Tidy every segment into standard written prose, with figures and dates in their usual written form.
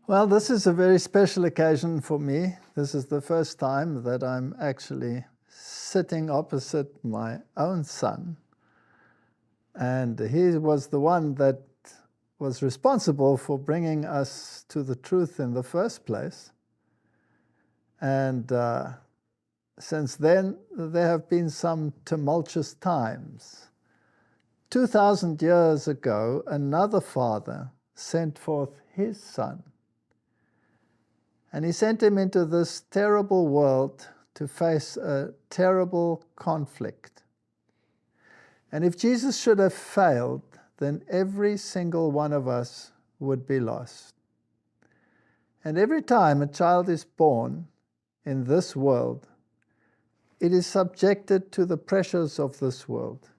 Well, this is a very special occasion for me. This is the first time that I'm actually sitting opposite my own son. And he was the one that was responsible for bringing us to the truth in the first place. And since then, there have been some tumultuous times. 2,000 years ago, another father sent forth his son. And he sent him into this terrible world to face a terrible conflict. And if Jesus should have failed, then every single one of us would be lost. And every time a child is born in this world, it is subjected to the pressures of this world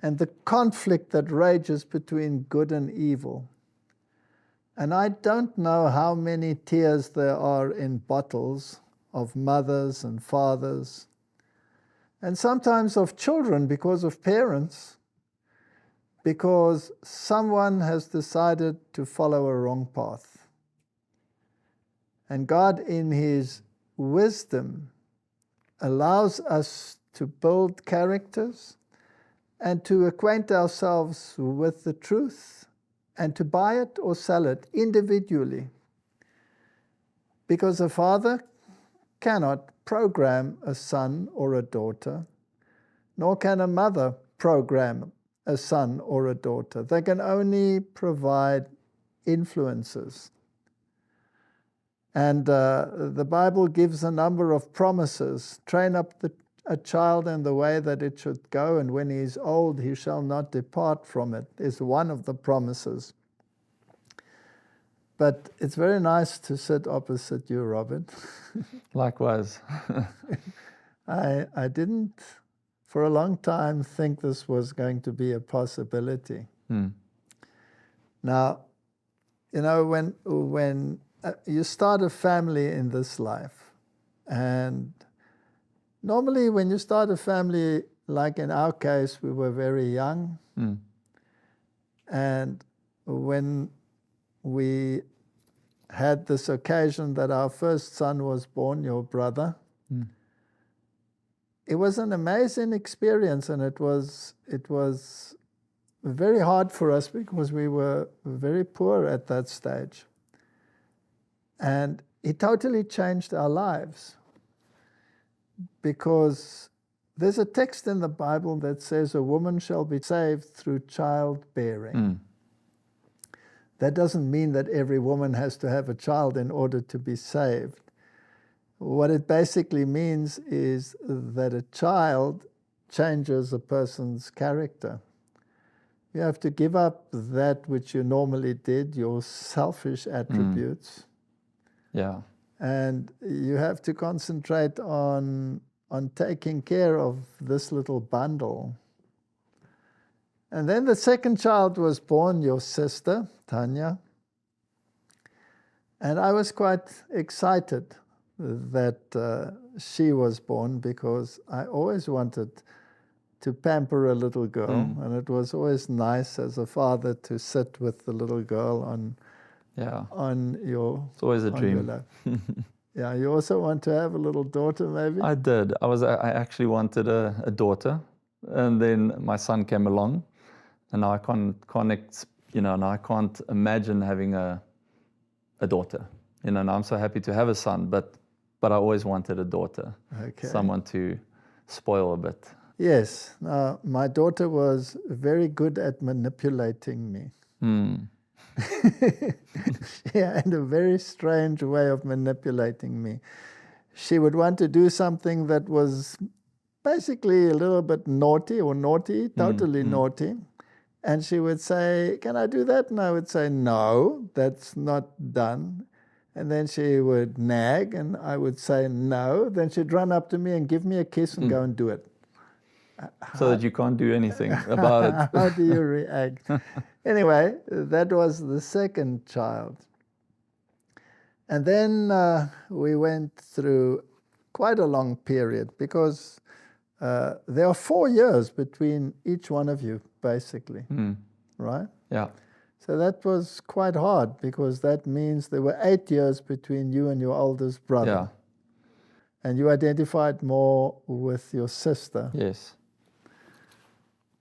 and the conflict that rages between good and evil. And I don't know how many tears there are in bottles of mothers and fathers, and sometimes of children because of parents, because someone has decided to follow a wrong path. And God, in His wisdom, allows us to build characters and to acquaint ourselves with the truth and to buy it or sell it individually. Because a father cannot program a son or a daughter, nor can a mother program a son or a daughter. They can only provide influences. And the Bible gives a number of promises. Train up a child in the way that it should go, and when he is old, he shall not depart from it, is one of the promises. But it's very nice to sit opposite you, Robert. Likewise. I didn't, for a long time, think this was going to be a possibility. Now, you know, when you start a family in this life, and normally when you start a family, like in our case, we were very young. And when we had this occasion that our first son was born, your brother, it was an amazing experience, and it was very hard for us because we were very poor at that stage. And it totally changed our lives, because there's a text in the Bible that says a woman shall be saved through childbearing. That doesn't mean that every woman has to have a child in order to be saved. What it basically means is that a child changes a person's character. You have to give up that which you normally did, your selfish attributes. Yeah. And you have to concentrate on taking care of this little bundle. And then the second child was born, your sister, Tanya. And I was quite excited that she was born, because I always wanted to pamper a little girl. And it was always nice as a father to sit with the little girl on your... It's always a dream. Yeah, you also want to have a little daughter, maybe? I did. I actually wanted a daughter, and then my son came along, and now I now I can't imagine having a daughter. You know, and I'm so happy to have a son, but I always wanted a daughter, someone to spoil a bit. Yes. Now, my daughter was very good at manipulating me. She had a very strange way of manipulating me. She would want to do something that was basically a little bit naughty, totally naughty. And she would say, "Can I do that?" And I would say, "No, that's not done." And then she would nag, and I would say, "No." Then she'd run up to me and give me a kiss and go and do it. So that you can't do anything about it. How do you react? Anyway, that was the second child. And then we went through quite a long period, because there are 4 years between each one of you, basically, right? Yeah. So that was quite hard, because that means there were 8 years between you and your oldest brother. Yeah. And you identified more with your sister. Yes.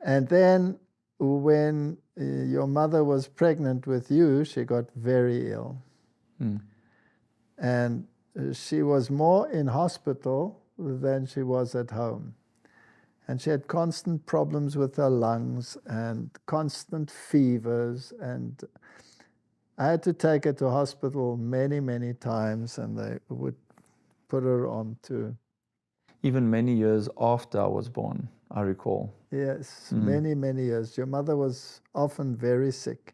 And then when your mother was pregnant with you, she got very ill. And she was more in hospital than she was at home. And she had constant problems with her lungs and constant fevers. And I had to take her to hospital many, many times, and they would put her on to... Even many years after I was born, I recall. Yes, many, many years. Your mother was often very sick.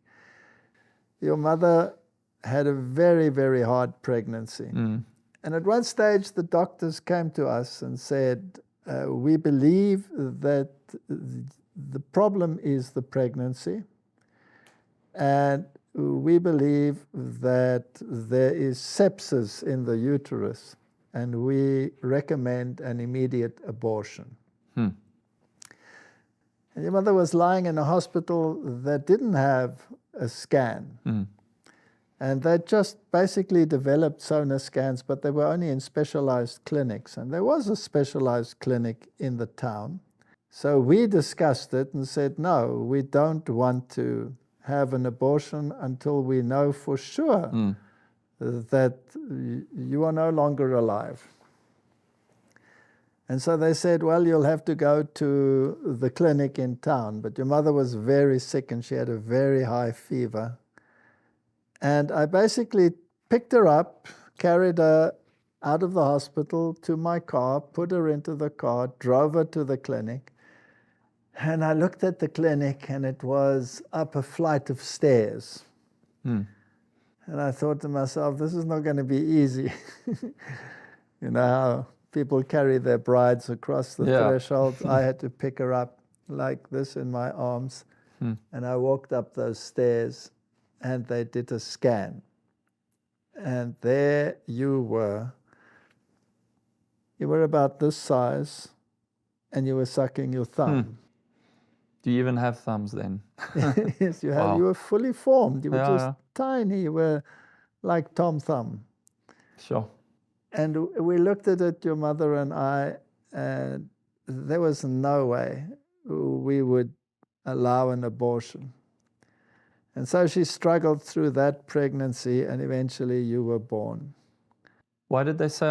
Your mother had a very, very hard pregnancy. And at one stage, the doctors came to us and said, we believe that the problem is the pregnancy, and we believe that there is sepsis in the uterus, and we recommend an immediate abortion. And your mother was lying in a hospital that didn't have a scan. And they just basically developed sonar scans, but they were only in specialized clinics. And there was a specialized clinic in the town. So we discussed it and said, no, we don't want to have an abortion until we know for sure that you are no longer alive. And so they said, well, you'll have to go to the clinic in town. But your mother was very sick and she had a very high fever. And I basically picked her up, carried her out of the hospital to my car, put her into the car, drove her to the clinic. And I looked at the clinic, and it was up a flight of stairs. And I thought to myself, this is not going to be easy. You know how people carry their brides across the threshold? I had to pick her up like this in my arms. And I walked up those stairs, and they did a scan. And there you were. You were about this size, and you were sucking your thumb. Do you even have thumbs then? Yes, you had. Wow. You were fully formed. You were just tiny. You were like Tom Thumb. Sure. And we looked at it, your mother and I, and there was no way we would allow an abortion. And so she struggled through that pregnancy, and eventually you were born. Why did they say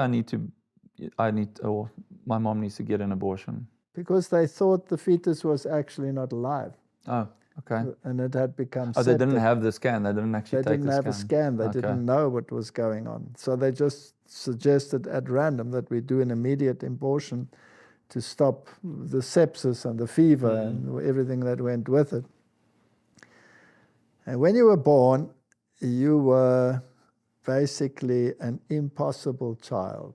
or my mom needs to get an abortion? Because they thought the fetus was actually not alive. Oh, okay. And it had become septic. They didn't have the scan. They didn't actually take the scan. They didn't have a scan. They didn't know what was going on. So they just suggested at random that we do an immediate abortion to stop the sepsis and the fever and everything that went with it. And when you were born, you were basically an impossible child.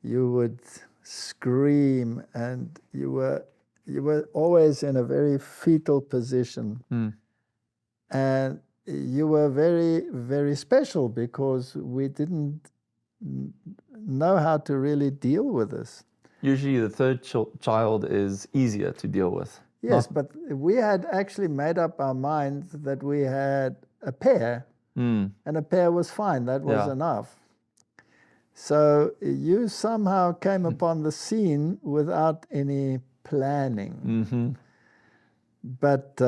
You would scream, and you were always in a very fetal position. And you were very, very special, because we didn't know how to really deal with this. Usually the third child is easier to deal with. Yes, but we had actually made up our minds that we had a pair, and a pair was fine. That was enough. So you somehow came upon the scene without any planning. But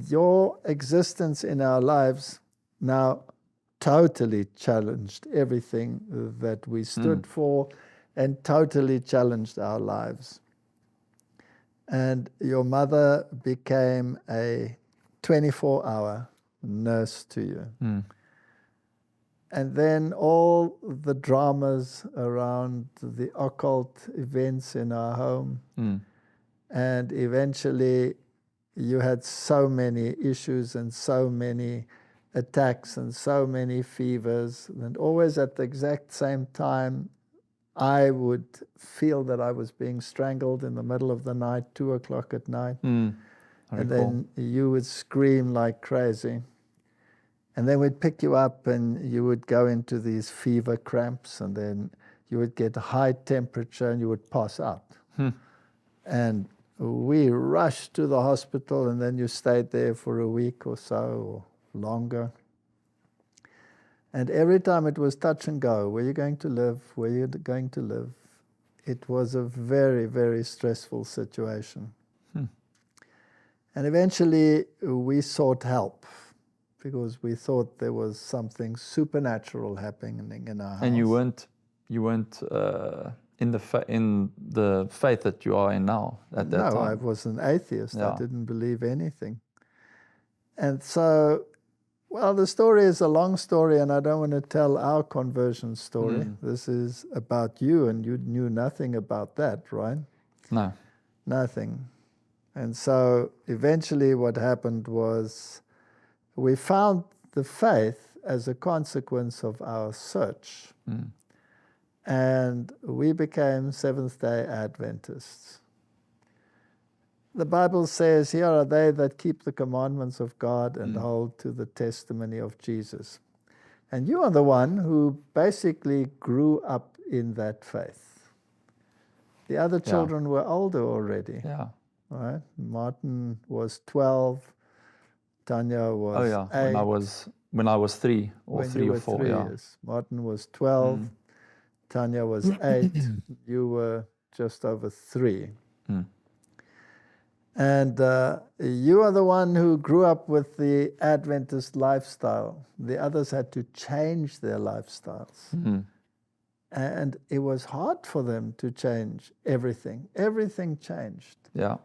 your existence in our lives now totally challenged everything that we stood for, and totally challenged our lives. And your mother became a 24-hour nurse to you. And then all the dramas around the occult events in our home. And eventually you had so many issues and so many attacks and so many fevers. And always at the exact same time, I would feel that I was being strangled in the middle of the night, 2 o'clock at night. And then you would scream like crazy. And then we'd pick you up, and you would go into these fever cramps, and then you would get a high temperature and you would pass out. And we rushed to the hospital, and then you stayed there for a week or so, or longer. And every time it was touch and go. Where are you going to live? Where are you going to live? It was a very, very stressful situation. And eventually we sought help because we thought there was something supernatural happening in our house. And you weren't in the faith that you are in now at that time. No, I was an atheist. Yeah. I didn't believe anything. And so, well, the story is a long story, and I don't want to tell our conversion story. This is about you, and you knew nothing about that, right? No. Nothing. And so eventually what happened was we found the faith as a consequence of our search. And we became Seventh-day Adventists. The Bible says, here are they that keep the commandments of God and hold to the testimony of Jesus. And you are the one who basically grew up in that faith. The other children were older already. Yeah. Right? Martin was 12. Tanya was 8. When I was 3 or when 3 you or were 4. 3 Yeah. years. Martin was 12. Tanya was 8. You were just over 3. And you are the one who grew up with the Adventist lifestyle. The others had to change their lifestyles. And it was hard for them to change everything. Everything changed. Yeah.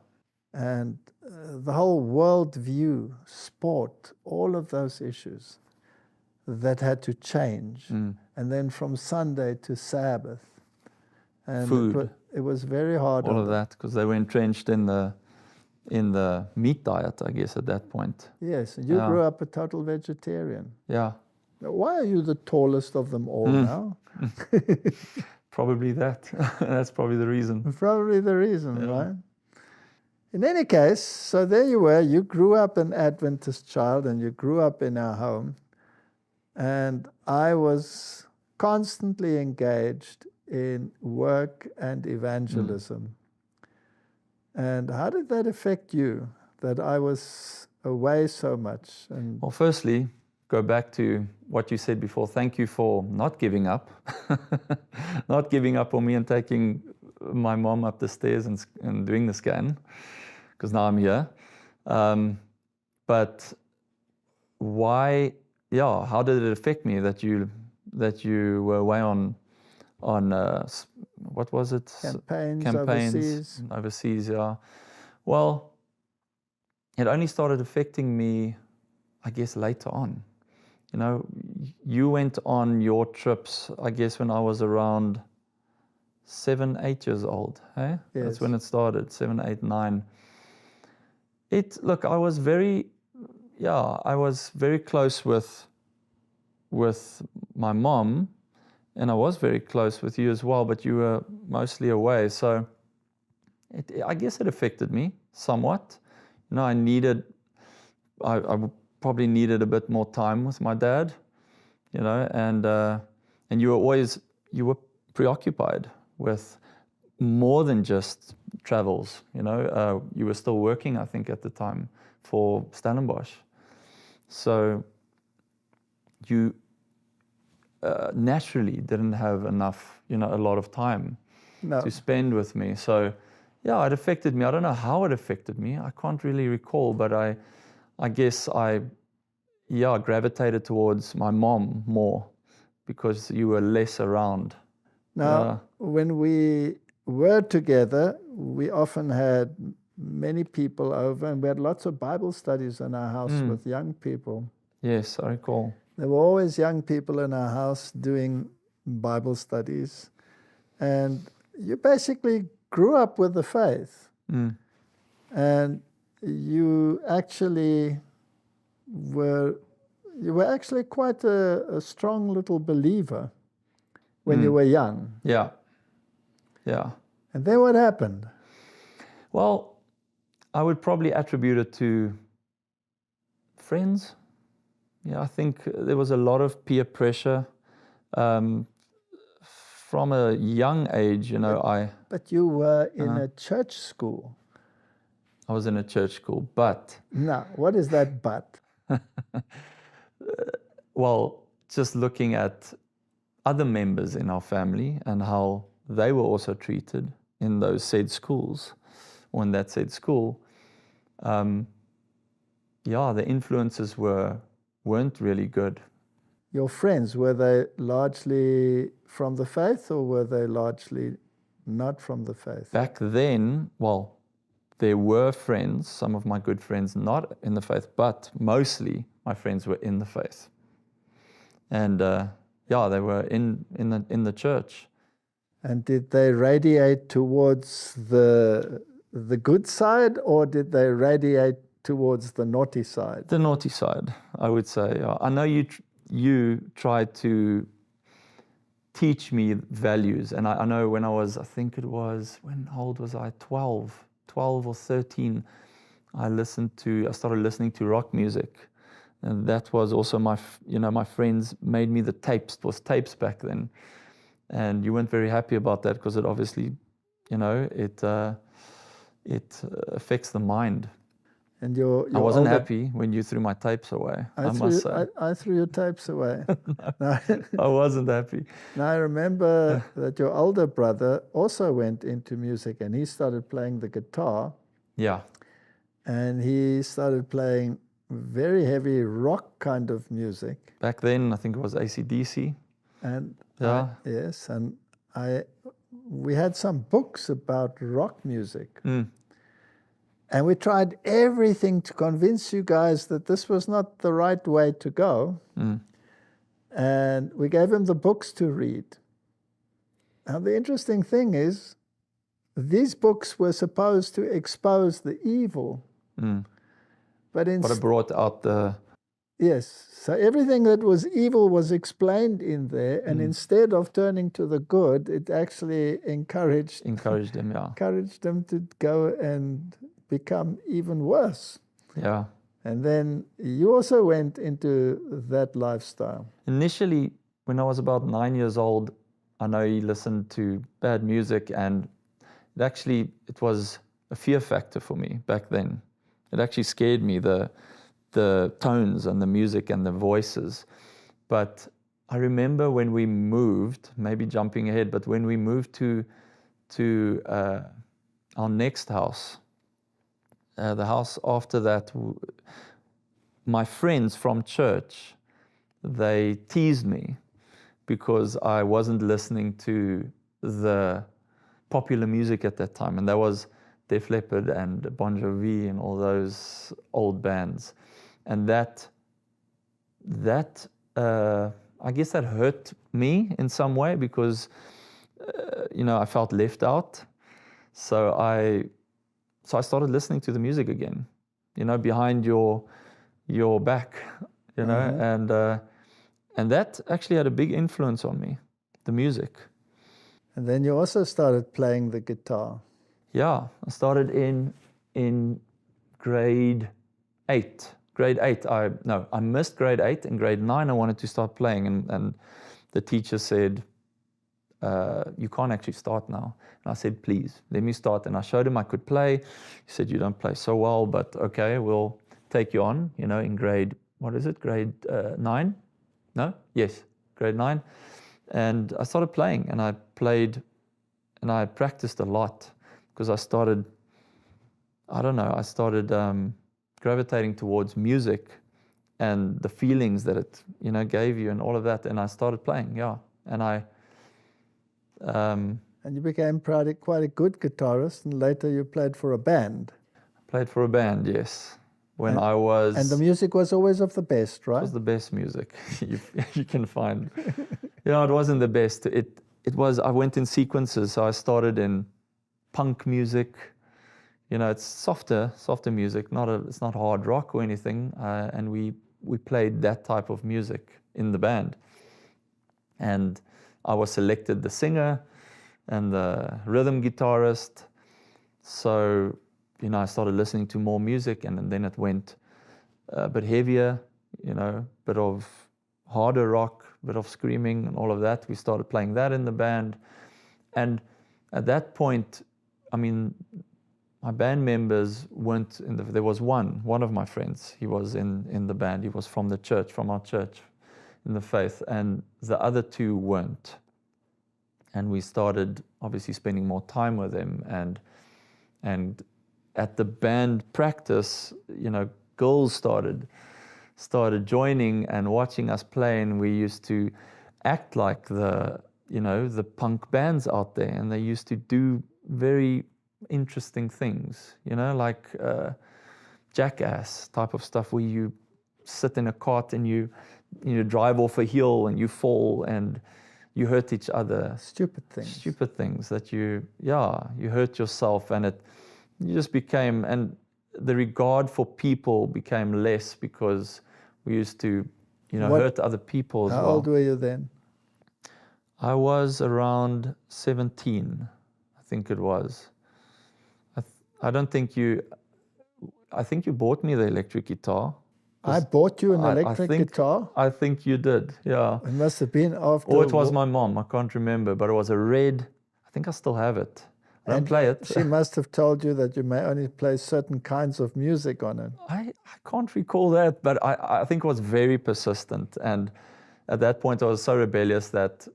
And the whole world view, sport, all of those issues that had to change. And then from Sunday to Sabbath. And food. It was very hard. All of that, because they were entrenched in the meat diet, I guess, at that point. Yes, and you grew up a total vegetarian. Yeah. Now, why are you the tallest of them all now? Probably that. That's probably the reason. Probably the reason, right? In any case, so there you were. You grew up an Adventist child, and you grew up in our home. And I was constantly engaged in work and evangelism. And how did that affect you, that I was away so much? And well, firstly, go back to what you said before. Thank you for not giving up. Not giving up on me and taking my mom up the stairs and doing the scan, because now I'm here. But why, how did it affect me that you were away on what was it? Campaigns overseas, yeah. Well, it only started affecting me, I guess, later on. You know, you went on your trips, I guess, when I was around 7, 8 years old. Hey? Yes. That's when it started, 7, 8, 9. Look, I was very close with my mom, and I was very close with you as well, but you were mostly away. So I guess it affected me somewhat. You know, I probably needed a bit more time with my dad, you know, and you were preoccupied with more than just travels, you know. You were still working, I think, at the time for Stellenbosch. So you naturally didn't have enough, you know, a lot of time to spend with me. So, it affected me. I don't know how it affected me. I can't really recall, but I guess I gravitated towards my mom more because you were less around. Now, when we were together, we often had many people over, and we had lots of Bible studies in our house with young people. Yes, I recall. There were always young people in our house doing Bible studies. And you basically grew up with the faith. And you actually were actually quite a strong little believer when you were young. Yeah. And then what happened? Well, I would probably attribute it to friends. Yeah, I think there was a lot of peer pressure from a young age, you know. But you were in a church school. I was in a church school, but Now, what is that but? well, just looking at other members in our family and how they were also treated in those said schools, or in that said school, the influences weren't really good. Your friends, were they largely from the faith, or were they largely not from the faith? Back then, well, there were friends, some of my good friends, not in the faith, but mostly my friends were in the faith. And they were in the church. And did they radiate towards the good side, or did they radiate towards the naughty side? The naughty side, I would say. I know you tried to teach me values, and I know when I was, when old was I? 12 or 13, I started listening to rock music. And that was also my friends made me the tapes. It was tapes back then. And you weren't very happy about that because it obviously, it affects the mind. And your I wasn't happy when you threw my tapes away, I must say. I threw your tapes away. No. I wasn't happy. Now, I remember that your older brother also went into music, and he started playing the guitar. Yeah. And he started playing very heavy rock kind of music. Back then, I think it was AC/DC. And yeah. Yes, and we had some books about rock music. Mm. And we tried everything to convince you guys that this was not the right way to go. Mm. And we gave him the books to read. Now, the interesting thing is, these books were supposed to expose the evil. Mm. But it brought out the... Yes. So everything that was evil was explained in there. And instead of turning to the good, it actually encouraged them, yeah. Encouraged them to go and become even worse. Yeah. And then you also went into that lifestyle. Initially, when I was about 9 years old, I know he listened to bad music, and it was a fear factor for me back then. It actually scared me, the tones and the music and the voices. But I remember when we moved, maybe jumping ahead, but when we moved to our next house, the house after that, my friends from church, they teased me because I wasn't listening to the popular music at that time. And that was Def Leppard and Bon Jovi and all those old bands. And that I guess that hurt me in some way because, I felt left out. So I started listening to the music again, behind your back, and that actually had a big influence on me, the music. And then you also started playing the guitar. Yeah, I started in grade 8. Grade 8, I missed grade 8. In grade 9, I wanted to start playing, and the teacher said, you can't actually start now. And I said, please, let me start. And I showed him I could play. He said, you don't play so well, but okay, we'll take you on, in grade, grade 9? No? Yes, grade 9. And I started playing, and I played, and I practiced a lot because I started gravitating towards music and the feelings that it, gave you and all of that. And I started playing, yeah. And and you became quite a good guitarist, and later you played for a band. Played for a band, yes. And the music was always of the best, right? It was the best music you can find. It wasn't the best. It was, I went in sequences. So I started in punk music. It's softer music. It's not hard rock or anything. And we played that type of music in the band. And I was selected the singer and the rhythm guitarist. So, I started listening to more music, and then it went a bit heavier, bit of harder rock, bit of screaming and all of that. We started playing that in the band. And at that point, my my band members weren't in there was one of my friends, he was in the band, he was from the church, from our church in the faith, and the other two weren't. And we started obviously spending more time with them, and at the band practice, girls started joining and watching us play, and we used to act like the punk bands out there, and they used to do very interesting things, like jackass type of stuff, where you sit in a cart and you drive off a hill and you fall and you hurt each other. Stupid things that you hurt yourself, and you just became, and the regard for people became less because we used to, hurt other people as well. How old were you then? I was around 17, I think it was. I think you bought me the electric guitar. I bought you an electric guitar? I think you did, yeah. It must have been after... Or it was my mom, I can't remember, but it was a red, I think I still have it. I don't play it. She must have told you that you may only play certain kinds of music on it. I can't recall that, but I think it was very persistent. And at that point, I was so rebellious that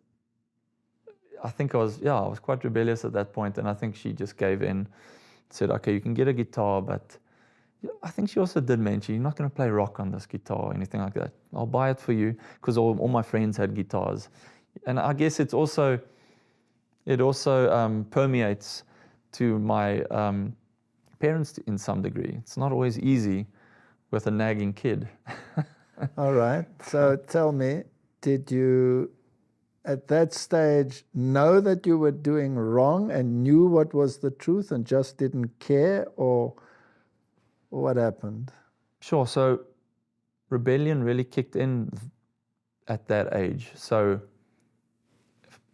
I was quite rebellious at that point. And I think she just gave in, said, okay, you can get a guitar, but I think she also did mention, you're not going to play rock on this guitar or anything like that. I'll buy it for you, because all my friends had guitars. And I guess it also permeates to my parents in some degree. It's not always easy with a nagging kid. All right. So tell me, did you at that stage know that you were doing wrong and knew what was the truth and just didn't care, or what happened? Sure. So rebellion really kicked in at that age. So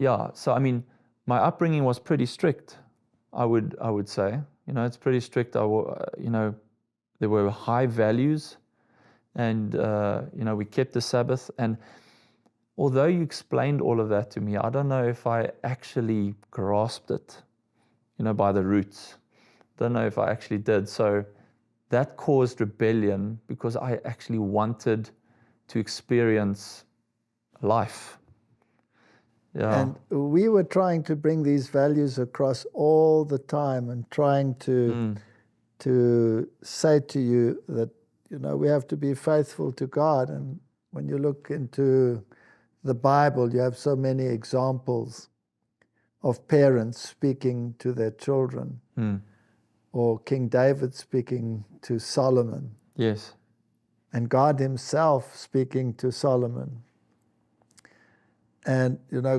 I mean, my upbringing was pretty strict, I would say. It's pretty strict. There were high values, and we kept the Sabbath. And although you explained all of that to me, I don't know if I actually grasped it, by the roots. Don't know if I actually did. So that caused rebellion, because I actually wanted to experience life. Yeah. And we were trying to bring these values across all the time, and trying to say to you that, we have to be faithful to God. And when you look into the Bible, you have so many examples of parents speaking to their children, or King David speaking to Solomon. Yes. And God himself speaking to Solomon. And,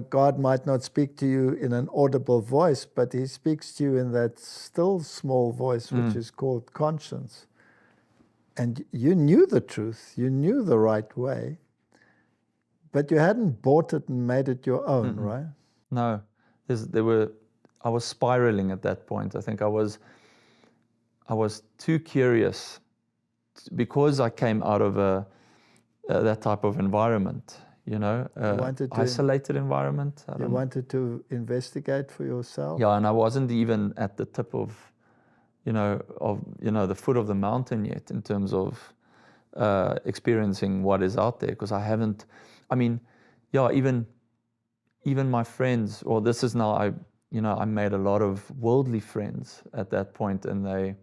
God might not speak to you in an audible voice, but he speaks to you in that still small voice, which is called conscience. And you knew the truth, you knew the right way, but you hadn't bought it and made it your own, right? No. I was spiraling at that point. I think I was too curious, because I came out of that type of environment. Isolated environment. You wanted to investigate for yourself? Yeah, and I wasn't even at the tip of the foot of the mountain yet in terms of experiencing what is out there, because I haven't. I mean, even my friends. Or this is now I made a lot of worldly friends at that point, and they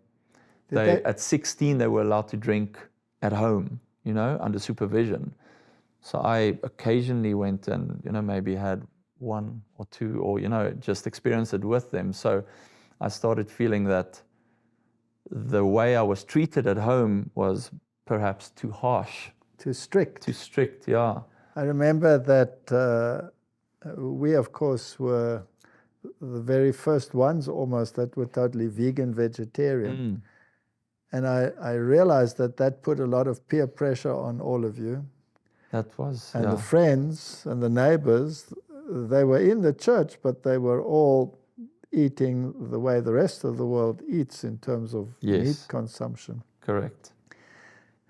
at 16 they were allowed to drink at home, under supervision. So I occasionally went and, maybe had one or two, or, just experienced it with them. So I started feeling that the way I was treated at home was perhaps too harsh. Too strict. Too strict, yeah. I remember that we, of course, were the very first ones almost that were totally vegan, vegetarian. And I realized that put a lot of peer pressure on all of you. That was, and the friends and the neighbors, they were in the church, but they were all eating the way the rest of the world eats in terms of meat consumption. Correct.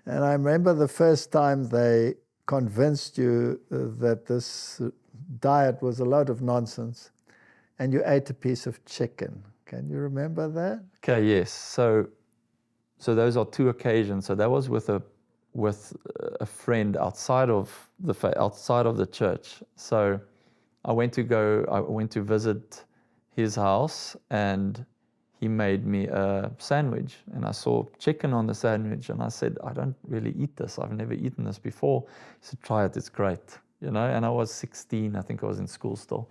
And I remember the first time they convinced you that this diet was a load of nonsense, and you ate a piece of chicken. Can you remember that? Okay, yes. So those are two occasions. So that was with a friend outside of the church. So I went to visit his house, and he made me a sandwich, and I saw chicken on the sandwich, and I said, I don't really eat this. I've never eaten this before. He said, try it, it's great. And I was 16, I think I was in school still.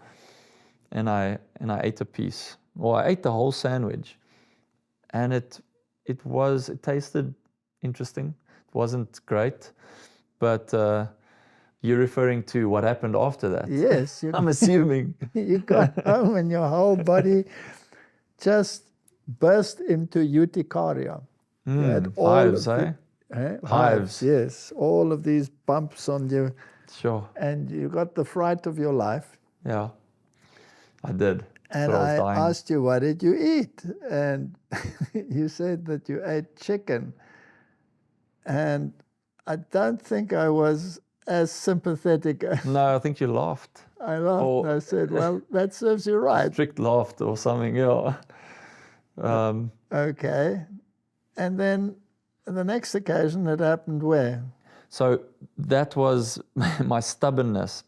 And I ate a piece. Well, I ate the whole sandwich, and it tasted interesting. It wasn't great, but you're referring to what happened after that. Yes. I'm assuming. You got home and your whole body just burst into urticaria. You had all Hives, of eh? Hives, yes. All of these bumps on you. Sure. And you got the fright of your life. Yeah, I did. And I asked you, what did you eat? And you said that you ate chicken. And I don't think I was as sympathetic. No, I think you laughed. I laughed. I said, well, that serves you right. Strict laughed or something, yeah. Okay. And then the next occasion, it happened where? So that was my stubbornness.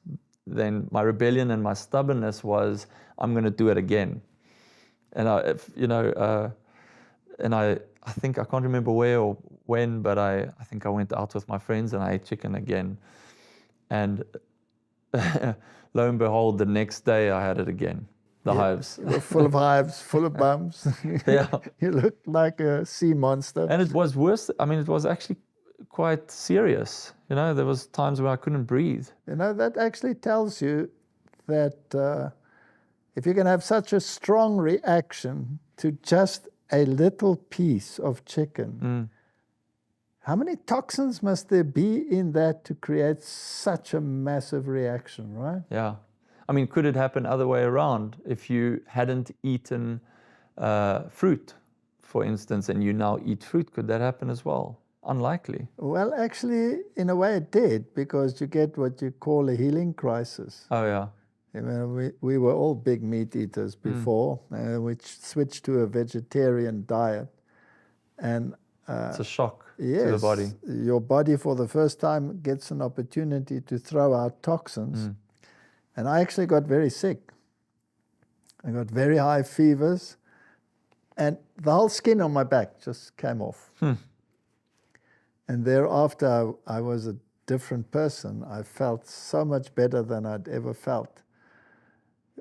Then my rebellion and my stubbornness was, I'm going to do it again. And I think, I can't remember where or when, but I think I went out with my friends and I ate chicken again. And lo and behold, the next day I had it again. The hives. You were full of hives, full of bumps. Yeah. You looked like a sea monster. And it was worse. I mean, it was actually quite serious. There was times where I couldn't breathe. That actually tells you that if you can have such a strong reaction to just a little piece of chicken, how many toxins must there be in that to create such a massive reaction, right? Yeah. I mean, could it happen other way around? If you hadn't eaten fruit, for instance, and you now eat fruit, could that happen as well? Unlikely. Well, actually, in a way it did, because you get what you call a healing crisis. Oh, yeah. We were all big meat eaters before, which switched to a vegetarian diet. And it's a shock yes, to the body. Your body, for the first time, gets an opportunity to throw out toxins. And I actually got very sick. I got very high fevers, and the whole skin on my back just came off. And thereafter, I was a different person. I felt so much better than I'd ever felt.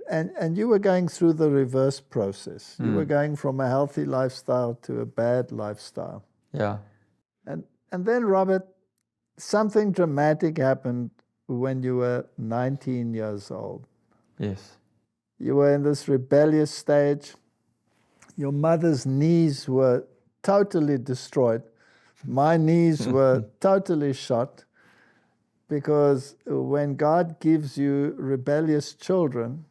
And you were going through the reverse process. You were going from a healthy lifestyle to a bad lifestyle. Yeah. And then, Robert, something dramatic happened when you were 19 years old. Yes. You were in this rebellious stage. Your mother's knees were totally destroyed. My knees were totally shot, because when God gives you rebellious children,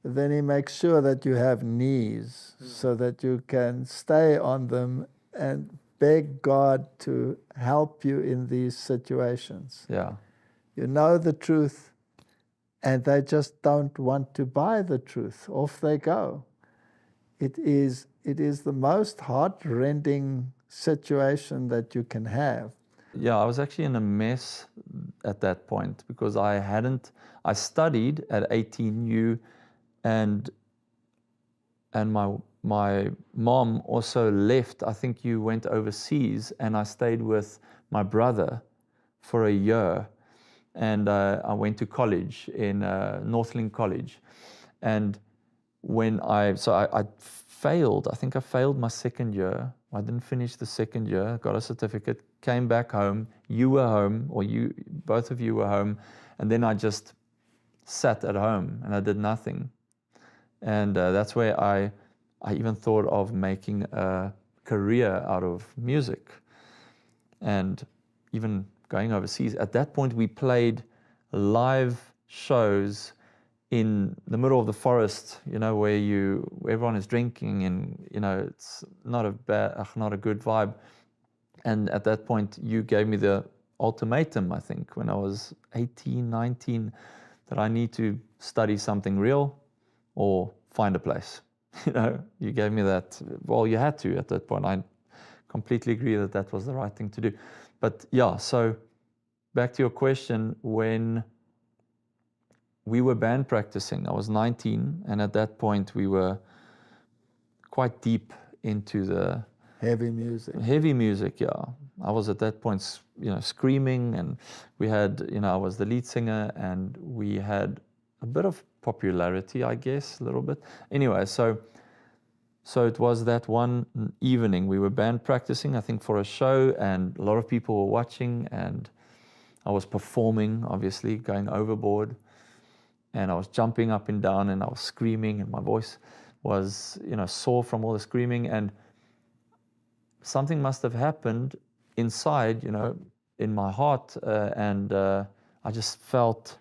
then He makes sure that you have knees so that you can stay on them and beg God to help you in these situations. Yeah. You know the truth, and they just don't want to buy the truth. Off they go. It is the most heart-rending situation that you can have. Yeah, I was actually in a mess at that point, because I studied at 18U, and my mom also left. I think you went overseas, and I stayed with my brother for a year. And I went to college in Northling College. And when I failed, I think I failed my second year. I didn't finish the second year, got a certificate, came back home. You were home, or both of you were home. And then I just sat at home and I did nothing. And that's where I even thought of making a career out of music and even going overseas. At that point, we played live shows in the middle of the forest, where everyone is drinking, and it's not a good vibe. And at that point, you gave me the ultimatum, I think, when I was 18, 19, that I need to study something real or find a place. you gave me that. Well, you had to at that point. I completely agree that was the right thing to do. But yeah, so back to your question, when we were band practicing, I was 19, and at that point we were quite deep into the heavy music. Heavy music, yeah. I was at that point, screaming, and we had, I was the lead singer, and we had a bit of popularity, I guess, a little bit. Anyway, so it was that one evening we were band practicing, I think, for a show, and a lot of people were watching, and I was performing, obviously, going overboard, and I was jumping up and down, and I was screaming, and my voice was, sore from all the screaming, and something must have happened inside, in my heart, and I just felt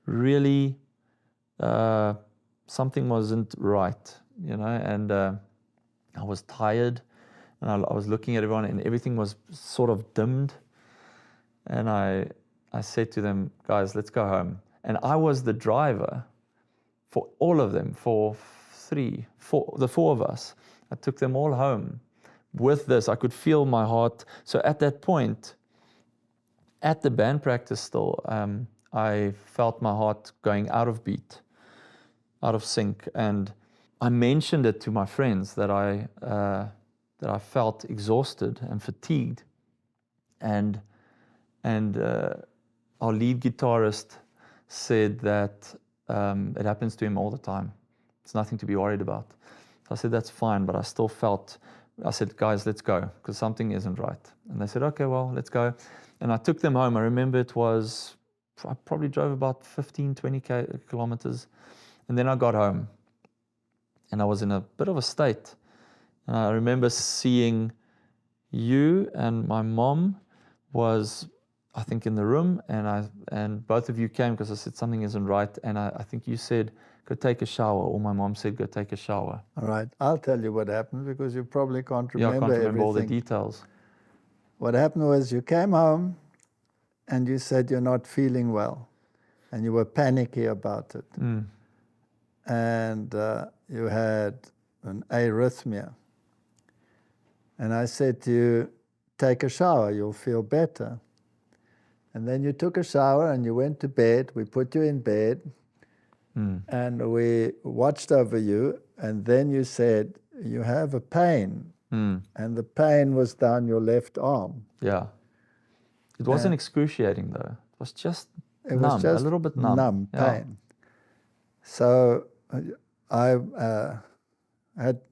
really something wasn't right, and I was tired, and I was looking at everyone, and everything was sort of dimmed, and I said to them, guys, let's go home. And I was the driver for all of them, the four of us. I took them all home. With this, I could feel my heart. So at that point, at the band practice still, I felt my heart going out of beat, out of sync. And I mentioned it to my friends that I felt exhausted and fatigued. And our lead guitarist said that it happens to him all the time. It's nothing to be worried about. So I said, that's fine, but I still felt... I said, guys, let's go, because something isn't right. And they said, okay, well, let's go. And I took them home. I remember I probably drove about 15, 20 kilometers. And then I got home, and I was in a bit of a state. And I remember seeing you, and my mom was, I think, in the room, and both of you came because I said something isn't right. And I think you said, go take a shower, or my mom said, go take a shower. All right, I'll tell you what happened, because you probably can't remember everything. Yeah, I can't remember everything. all the details. What happened was you came home and you said you're not feeling well, and you were panicky about it. Mm. And you had an arrhythmia. And I said to you, take a shower, you'll feel better. And then you took a shower and you went to bed. We put you in bed. And we watched over you, and then you said, you have a pain. And the pain was down your left arm. Yeah. It wasn't excruciating, though. It was just numb, a little bit numb. Pain. So I had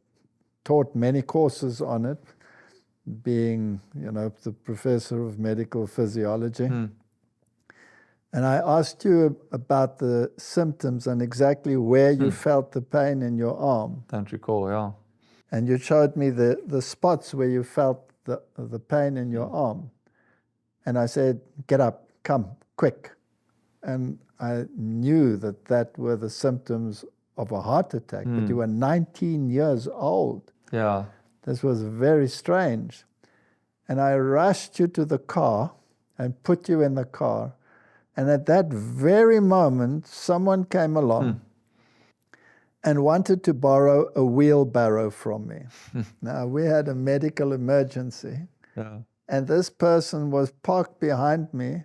taught many courses on it, being, the professor of medical physiology. And I asked you about the symptoms and exactly where you felt the pain in your arm. Don't recall, yeah. And you showed me the spots where you felt the pain in your arm. And I said, get up, come, quick. And I knew that were the symptoms of a heart attack, but you were 19 years old. Yeah. This was very strange. And I rushed you to the car and put you in the car. And at that very moment, someone came along and wanted to borrow a wheelbarrow from me. Now, we had a medical emergency. Yeah. And this person was parked behind me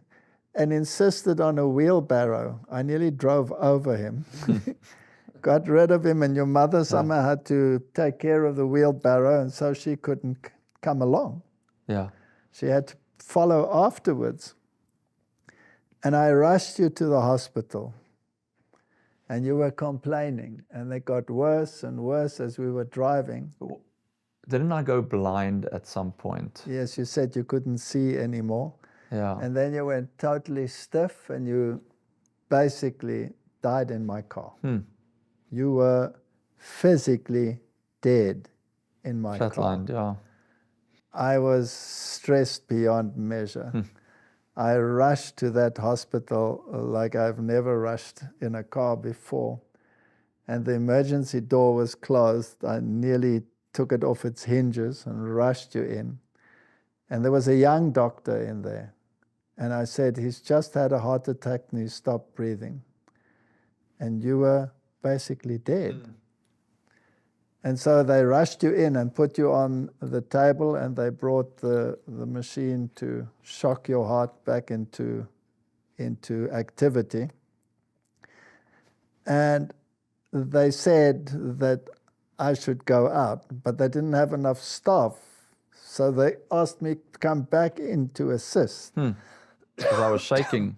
and insisted on a wheelbarrow. I nearly drove over him. Got rid of him, and your mother somehow had to take care of the wheelbarrow, and so she couldn't come along. Yeah. She had to follow afterwards. And I rushed you to the hospital, and you were complaining, and they got worse and worse as we were driving. Didn't I go blind at some point? Yes, you said you couldn't see anymore. Yeah. And then you went totally stiff, and you basically died in my car. You were physically dead in my car. Flatlined, yeah. I was stressed beyond measure. I rushed to that hospital like I've never rushed in a car before. And the emergency door was closed. I nearly took it off its hinges and rushed you in. And there was a young doctor in there. And I said, he's just had a heart attack and he stopped breathing. And you were basically dead. And so they rushed you in and put you on the table, and they brought the machine to shock your heart back into activity. And they said that I should go out, but they didn't have enough staff. So they asked me to come back in to assist. Because I was shaking,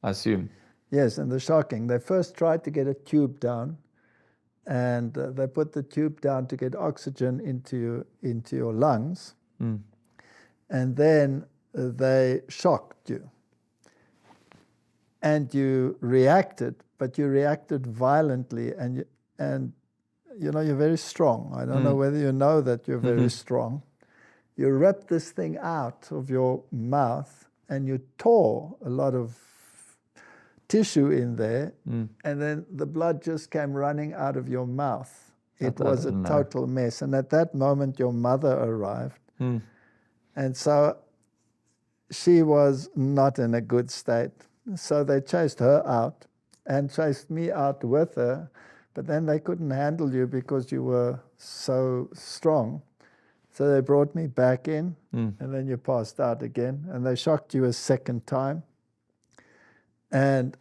I assume. Yes, and the shocking. They first tried to get a tube down, and they put the tube down to get oxygen into your lungs. And then they shocked you. And you reacted, but you reacted violently, and you know, you're very strong. I don't know whether you know that you're very strong. You ripped this thing out of your mouth, and you tore a lot of tissue in there, and then the blood just came running out of your mouth. It was a total mess. And at that moment, your mother arrived. And so she was not in a good state. So they chased her out and chased me out with her. But then they couldn't handle you because you were so strong. So they brought me back in, and then you passed out again. And they shocked you a second time. And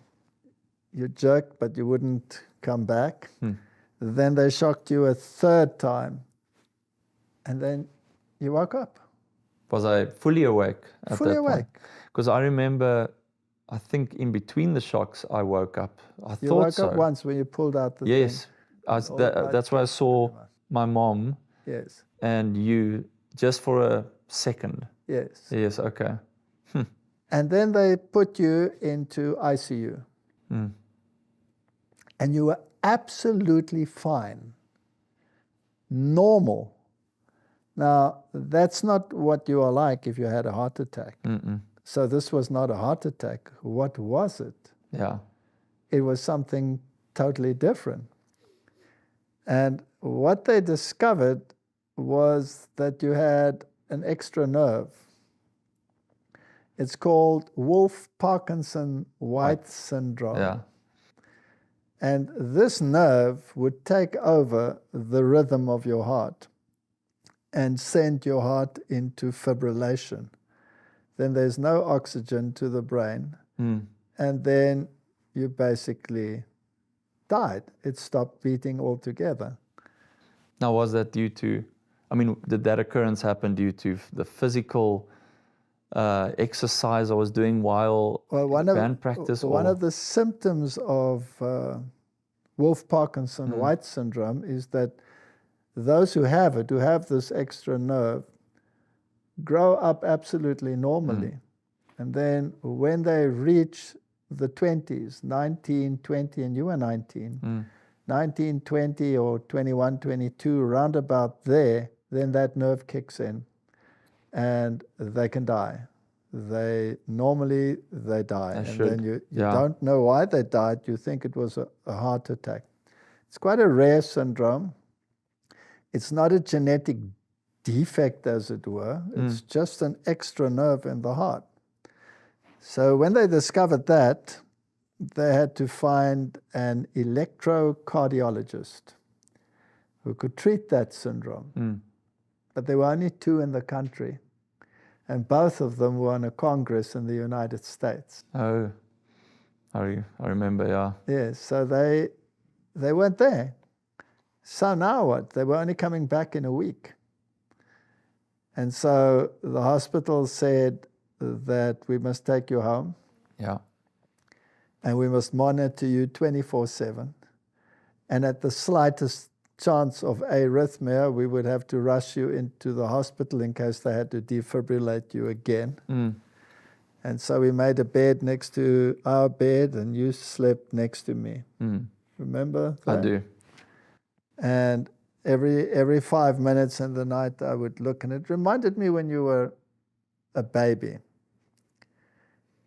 you jerked, but you wouldn't come back. Then they shocked you a third time. And then you woke up. Was I fully awake at that point? Fully awake. Because I remember, I think in between the shocks, I woke up. You woke up once when you pulled out the thing. Yes. That's where I saw my mom. Yes. And you, just for a second. Yes. Yes, okay. And then they put you into ICU. And you were absolutely fine. Normal. Now, that's not what you are like if you had a heart attack. So this was not a heart attack. What was it? Yeah. It was something totally different. And what they discovered was that you had an extra nerve. It's called Wolff-Parkinson-White syndrome. Yeah. And this nerve would take over the rhythm of your heart and send your heart into fibrillation. Then there's no oxygen to the brain. And then you basically died. It stopped beating altogether. Now, was that due to, I mean, did that occurrence happen due to the physical exercise I was doing while band practice? One of the symptoms of Wolff-Parkinson-White syndrome is that those who have this extra nerve, grow up absolutely normally. And then when they reach the 20s, 19, 20, and you were 19, 19, 20, or 21, 22, round about there, then that nerve kicks in and they can die. They die. And then you don't know why they died. You think it was a heart attack. It's quite a rare syndrome. It's not a genetic defect, as it were. It's just an extra nerve in the heart. So when they discovered that, they had to find an electrocardiologist who could treat that syndrome. But there were only 2 in the country, and both of them were on a congress in the United States. Oh, I remember, yeah. Yes, so they weren't there. So now what? They were only coming back in a week. And so the hospital said that we must take you home. Yeah. And we must monitor you 24/7. And at the slightest chance of arrhythmia, we would have to rush you into the hospital in case they had to defibrillate you again. And so we made a bed next to our bed, and you slept next to me. Remember that? I do. And every 5 minutes in the night, I would look, and it reminded me when you were a baby.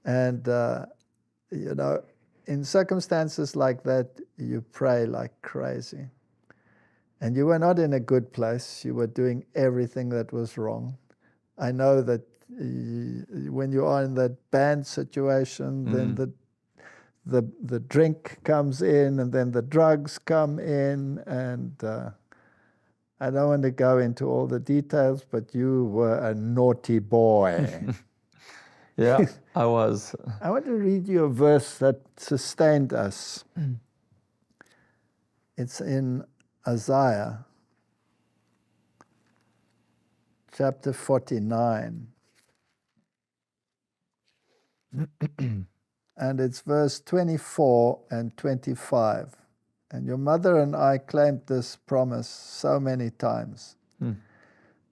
And, you know, in circumstances like that, you pray like crazy. And you were not in a good place. You were doing everything that was wrong. I know that when you are in that band situation, then the drink comes in, and then the drugs come in, and I don't want to go into all the details, but you were a naughty boy. Yeah, I was. I want to read you a verse that sustained us. It's in Isaiah, chapter 49. And it's verse 24 and 25. And your mother and I claimed this promise so many times.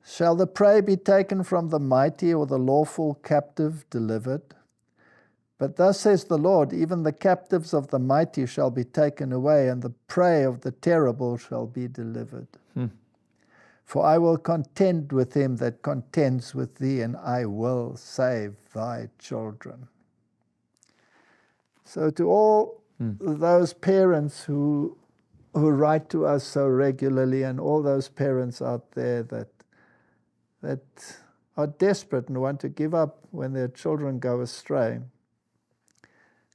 Shall the prey be taken from the mighty, or the lawful captive delivered? But thus says the Lord, even the captives of the mighty shall be taken away, and the prey of the terrible shall be delivered. For I will contend with him that contends with thee, and I will save thy children. So to all those parents who write to us so regularly, and all those parents out there that are desperate and want to give up when their children go astray,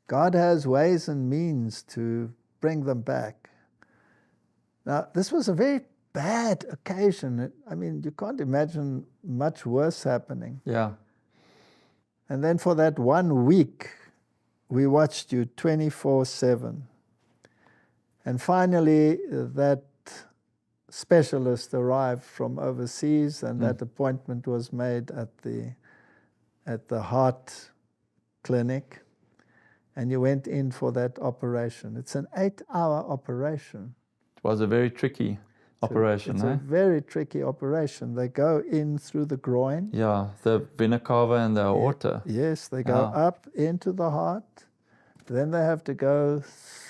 God has ways and means to bring them back. Now, this was a very bad occasion. I mean, you can't imagine much worse happening. Yeah. And then for that 1 week, we watched you 24/7. And finally, that specialist arrived from overseas, and that appointment was made at the heart clinic. And you went in for that operation. It's an 8-hour operation. It was a very tricky operation. It's a very tricky operation. They go in through the groin. Yeah, the vena cava and the aorta. Yes, they go up into the heart. Then they have to go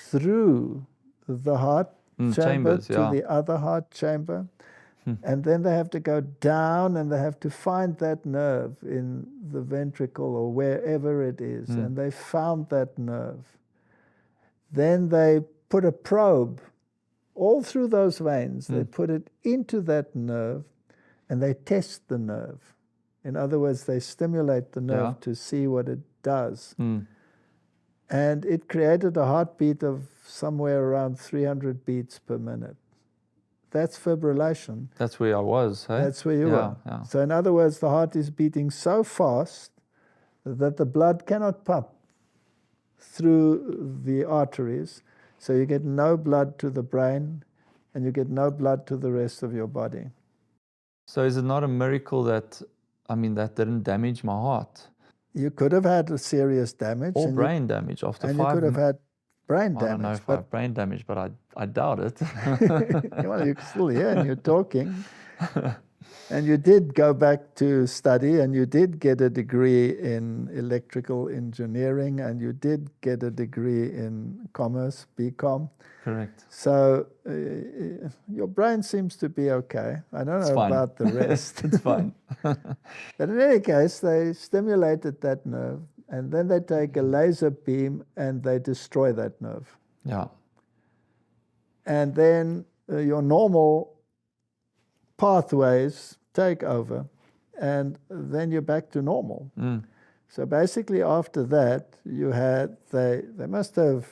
through the heart chamber to the other heart chamber. And then they have to go down, and they have to find that nerve in the ventricle or wherever it is. And they found that nerve. Then they put a probe all through those veins. They put it into that nerve, and they test the nerve. In other words, they stimulate the nerve to see what it does. And it created a heartbeat of somewhere around 300 beats per minute. That's fibrillation. That's where I was, hey? That's where you were. Yeah. So in other words, the heart is beating so fast that the blood cannot pump through the arteries. So you get no blood to the brain, and you get no blood to the rest of your body. So is it not a miracle that didn't damage my heart? You could have had a serious damage. Or brain damage after 5 And you could have had brain damage. I don't know if I have brain damage, but I doubt it. Well, you're still here and you're talking. And you did go back to study, and you did get a degree in electrical engineering, and you did get a degree in commerce, BCom. Correct. So your brain seems to be okay. I don't know about the rest. It's fine. But in any case, they stimulated that nerve, and then they take a laser beam and they destroy that nerve. Yeah. And then your normal pathways take over, and then you're back to normal. So basically after that, they must have,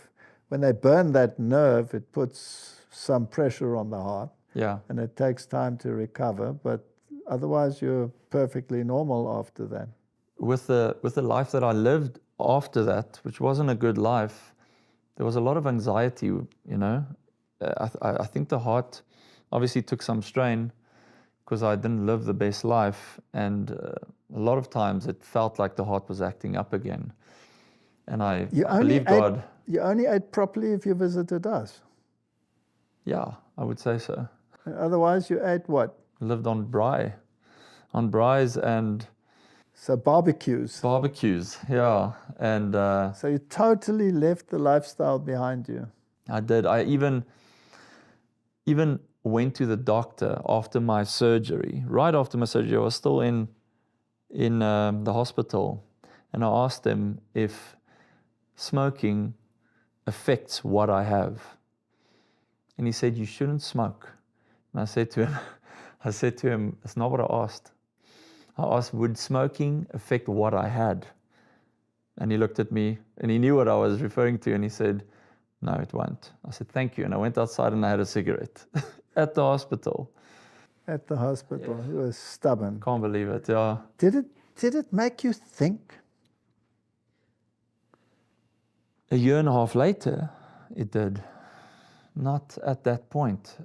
when they burn that nerve, it puts some pressure on the heart. Yeah. And it takes time to recover, but otherwise you're perfectly normal after that. With the life that I lived after that, which wasn't a good life, there was a lot of anxiety, you know. I think the heart obviously took some strain because I didn't live the best life, and a lot of times it felt like the heart was acting up again. And I believe God. You only ate properly if you visited us. Yeah, I would say so. Otherwise, you ate what? Lived on braais and... So barbecues. Barbecues, yeah. And so you totally left the lifestyle behind you. I did. I even went to the doctor after my surgery. Right after my surgery, I was still in the hospital, and I asked him if smoking affects what I have. And he said, "You shouldn't smoke." And I said to him, "That's not what I asked. I asked, would smoking affect what I had?" And he looked at me, and he knew what I was referring to, and he said, "No, it won't." I said, "Thank you." And I went outside and I had a cigarette at the hospital. at the hospital. He was stubborn. Can't believe it, yeah. Did it make you think? A year and a half later, it did. Not at that point.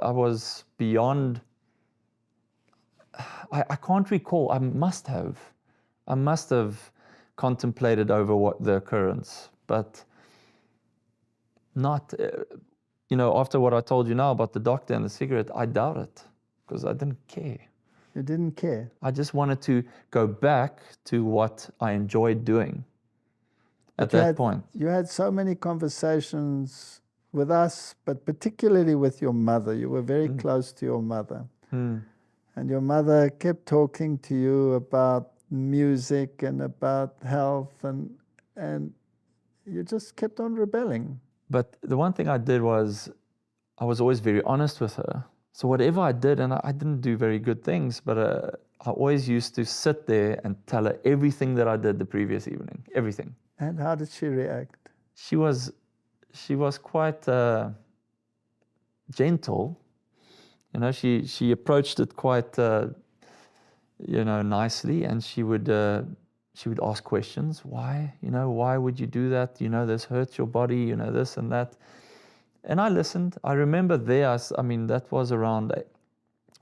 I was beyond... I can't recall. I must have contemplated over what the occurrence, but not... after what I told you now about the doctor and the cigarette, I doubt it, because I didn't care. You didn't care? I just wanted to go back to what I enjoyed doing at that point. You had so many conversations with us, but particularly with your mother. You were very close to your mother. And your mother kept talking to you about music and about health, and you just kept on rebelling. But the one thing I did was I was always very honest with her. So whatever I did, and I didn't do very good things, but I always used to sit there and tell her everything that I did the previous evening, everything. And how did she react? She was quite gentle. She approached it quite nicely, and she would ask questions. Why? Why would you do that? This hurts your body, this and that. And I listened. I remember that was around,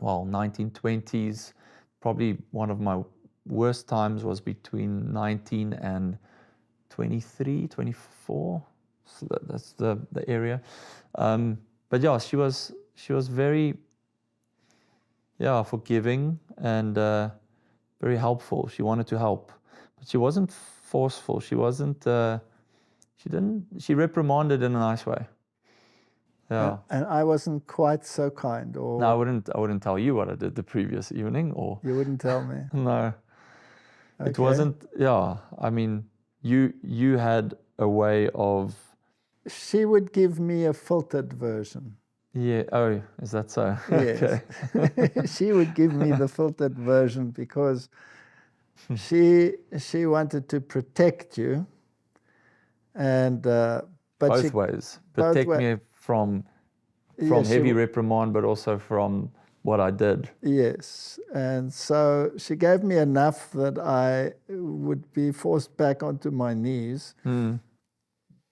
1920s. Probably one of my worst times was between 19 and 23, 24. So that's the area. But yeah, she was very, forgiving and very helpful. She wanted to help, but she wasn't forceful. She wasn't. She reprimanded in a nice way. Yeah. And I wasn't quite so kind, or... No, I wouldn't tell you what I did the previous evening, or... You wouldn't tell me? No. Okay. It wasn't... Yeah, I mean, you had a way of... She would give me a filtered version. Yeah. Oh, is that so? Yes. Okay. She would give me the filtered version because she wanted to protect you, and but both ways. Protect me from heavy reprimand, but also from what I did. Yes, and so she gave me enough that I would be forced back onto my knees,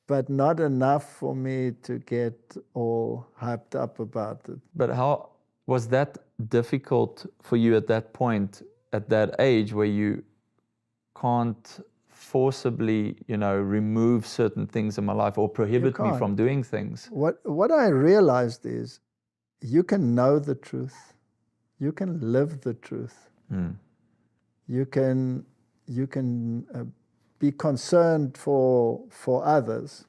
but not enough for me to get all hyped up about it. But how was that difficult for you at that point, at that age, where you can't forcibly, remove certain things in my life or prohibit me from doing things? What I realized is you can know the truth. You can live the truth. You can be concerned for others.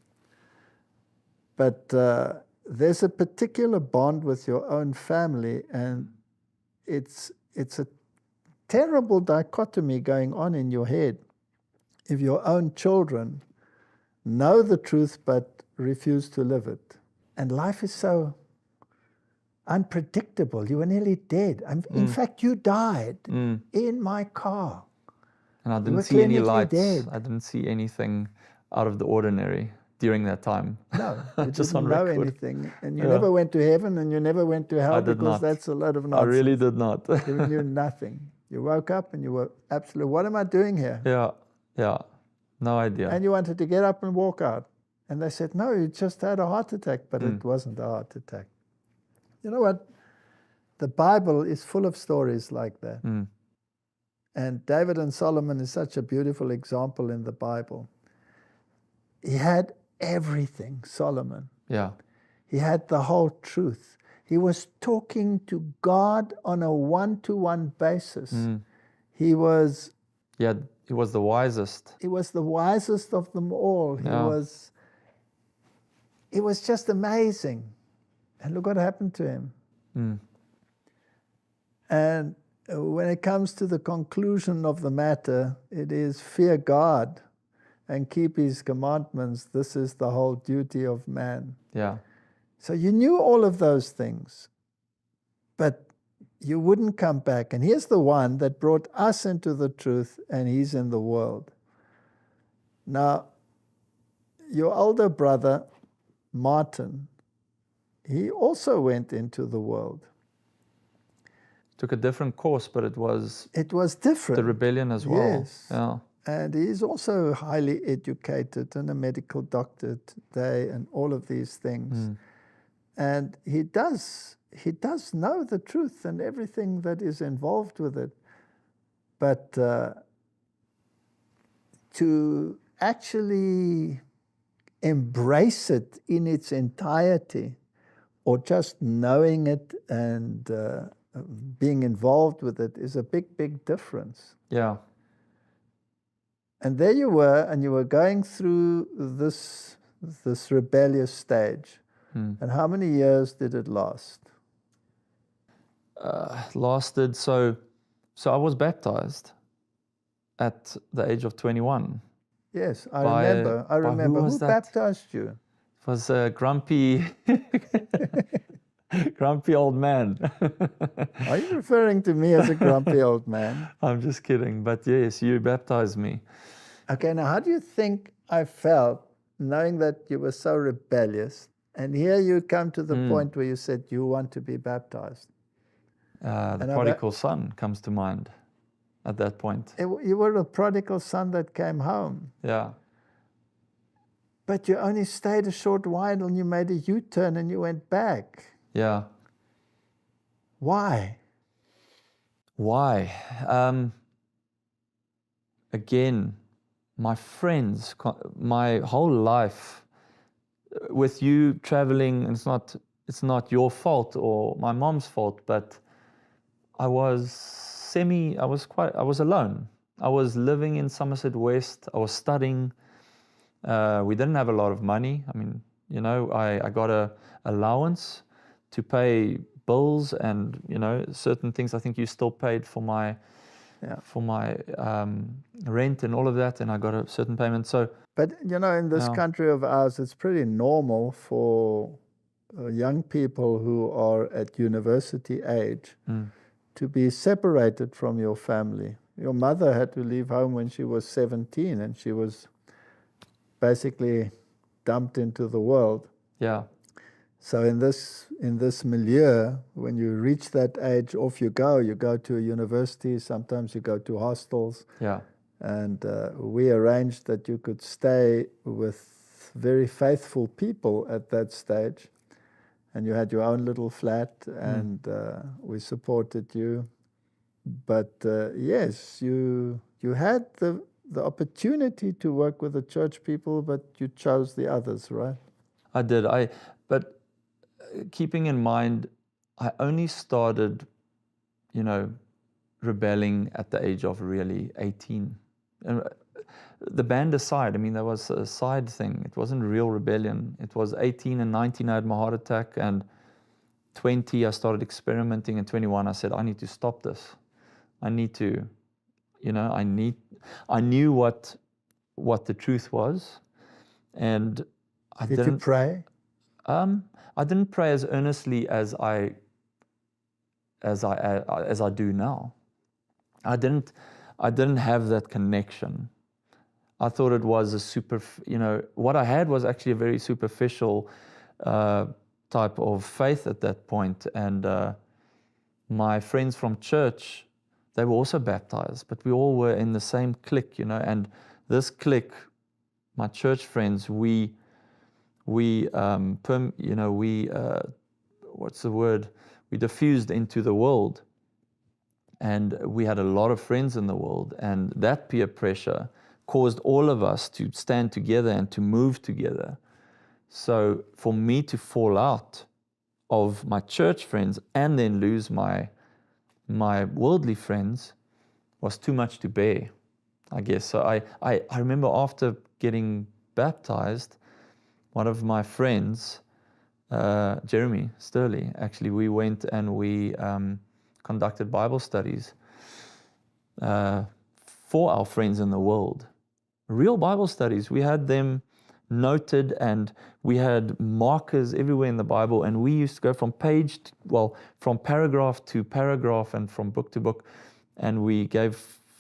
But there's a particular bond with your own family, and it's a terrible dichotomy going on in your head. If your own children know the truth but refuse to live it. And life is so unpredictable. You were nearly dead. In fact, you died in my car. And I didn't see any lights. Dead. I didn't see anything out of the ordinary during that time. No, you just didn't know anything. And you never went to heaven, and you never went to hell, because that's a lot of nonsense. I really did not. You knew nothing. You woke up and you were absolutely, what am I doing here? Yeah, no idea. And you wanted to get up and walk out. And they said, no, you just had a heart attack. But it wasn't a heart attack. You know what? The Bible is full of stories like that. And David and Solomon is such a beautiful example in the Bible. He had everything, Solomon. Yeah. He had the whole truth. He was talking to God on a one-to-one basis. He was... Yeah, he was the wisest. He was the wisest of them all. It was just amazing. And look what happened to him. And when it comes to the conclusion of the matter, it is fear God and keep his commandments. This is the whole duty of man. Yeah. So you knew all of those things, but you wouldn't come back. And here's the one that brought us into the truth, and he's in the world. Now, your older brother, Martin, he also went into the world. took a different course, but it was different. the rebellion as well. Yes. Yeah. And he's also highly educated and a medical doctor today and all of these things. And he does know the truth and everything that is involved with it. But to actually embrace it in its entirety, or just knowing it and being involved with it, is a big, big difference. Yeah. And there you were, and you were going through this rebellious stage. And how many years did it last? Lasted, so I was baptized at the age of 21. Yes, I remember. Who baptized you? It was a grumpy old man. Are you referring to me as a grumpy old man? I'm just kidding, but yes, you baptized me. Okay, now how do you think I felt knowing that you were so rebellious, and here you come to the point where you said you want to be baptized? The prodigal son comes to mind at that point. You were a prodigal son that came home. Yeah. But you only stayed a short while and you made a U-turn and you went back. Yeah. Why? Again, my friends, my whole life, with you traveling, and it's not your fault or my mom's fault, but I was alone. I was living in Somerset West. I was studying. We didn't have a lot of money. I mean, I got a allowance to pay bills and, certain things. I think you still paid for my rent and all of that, and I got a certain payment. But in this country of ours, it's pretty normal for young people who are at university age to be separated from your family. Your mother had to leave home when she was 17, and she was basically dumped into the world. Yeah. So in this milieu, when you reach that age, off you go. You go to a university, sometimes you go to hostels. Yeah. And we arranged that you could stay with very faithful people at that stage. And you had your own little flat, and we supported you. But yes, you had the opportunity to work with the church people, but you chose the others, right? I did. But keeping in mind, I only started, rebelling at the age of really 18. And the band aside, I mean, that was a side thing. It wasn't real rebellion. It was 18 and 19, I had my heart attack, and 20, I started experimenting, and 21, I said, I need to stop this. I need to, I knew what the truth was, and I didn't. Did you pray? I didn't pray as earnestly as I do now. I didn't have that connection. I thought it was what I had was actually a very superficial type of faith at that point. And my friends from church, they were also baptized, but we all were in the same clique, and this clique, my church friends, we diffused into the world, and we had a lot of friends in the world, and that peer pressure caused all of us to stand together and to move together. So for me to fall out of my church friends and then lose my worldly friends was too much to bear, I guess. So I remember after getting baptized, one of my friends, Jeremy Sturley, actually, we went and we conducted Bible studies for our friends in the world. Real Bible studies. We had them noted, and we had markers everywhere in the Bible, and we used to go from from paragraph to paragraph and from book to book, and we gave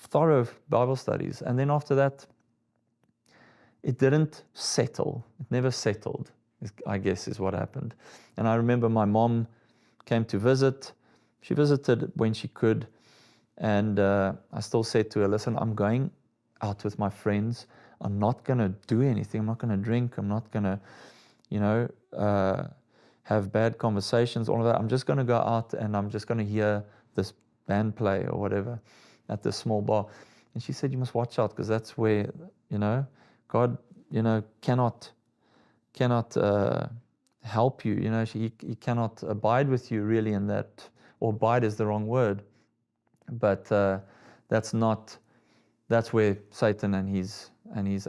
thorough Bible studies. And then after that, it didn't settle. It never settled, I guess is what happened. And I remember my mom came to visit. She visited when she could, and I still said to her, listen, I'm going out with my friends. I'm not going to do anything. I'm not going to drink. I'm not going to, have bad conversations, all of that. I'm just going to go out and I'm just going to hear this band play or whatever at this small bar. And she said, you must watch out, because that's where, God, cannot help you. He cannot abide with you really in that, or abide is the wrong word. But that's where Satan and his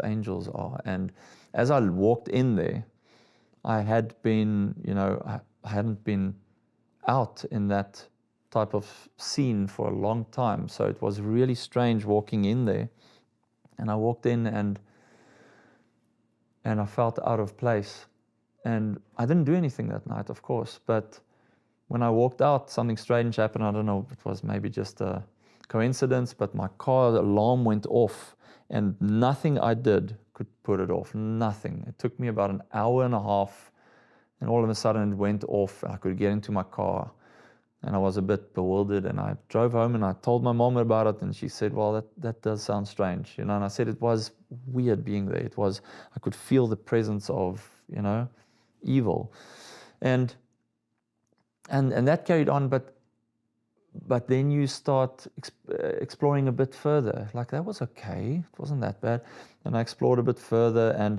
angels are. And as I walked in there, I had been, I hadn't been out in that type of scene for a long time. So it was really strange walking in there. And I walked in and I felt out of place. And I didn't do anything that night, of course. But when I walked out, something strange happened. I don't know, it was maybe just a coincidence, but my car alarm went off and nothing I did could put it off. Nothing. It took me about an hour and a half, and all of a sudden it went off. I could get into my car, and I was a bit bewildered, and I drove home and I told my mom about it, and she said, well, that does sound strange, and I said it was weird being there. It was, I could feel the presence of, evil. And that carried on, but then you start exploring a bit further. Like, that was okay. It wasn't that bad. And I explored a bit further,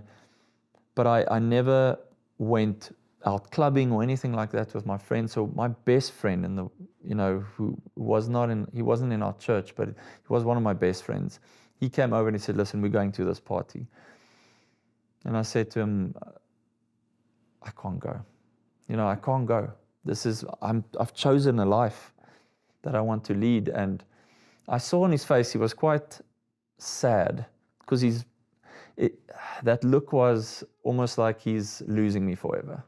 but I never went out clubbing or anything like that with my friends. So my best friend who he wasn't in our church, but he was one of my best friends. He came over and he said, listen, we're going to this party. And I said to him, I can't go. I can't go. I've chosen a life that I want to lead. And I saw on his face, he was quite sad, because that look was almost like he's losing me forever.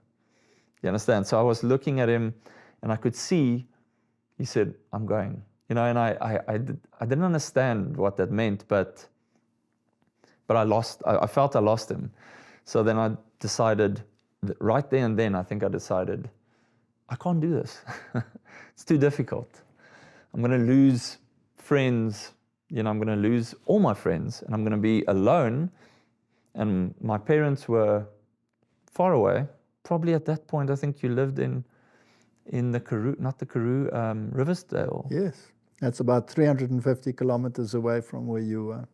You understand? So I was looking at him and I could see, he said, I'm going. And I didn't understand what that meant, but I felt I lost him. So then I decided, right there and then, I think I decided, I can't do this. It's too difficult. I'm going to lose friends, I'm going to lose all my friends, and I'm going to be alone. And my parents were far away. Probably at that point, I think you lived in the Karoo, not the Karoo, Riversdale. Yes, that's about 350 kilometers away from where you were.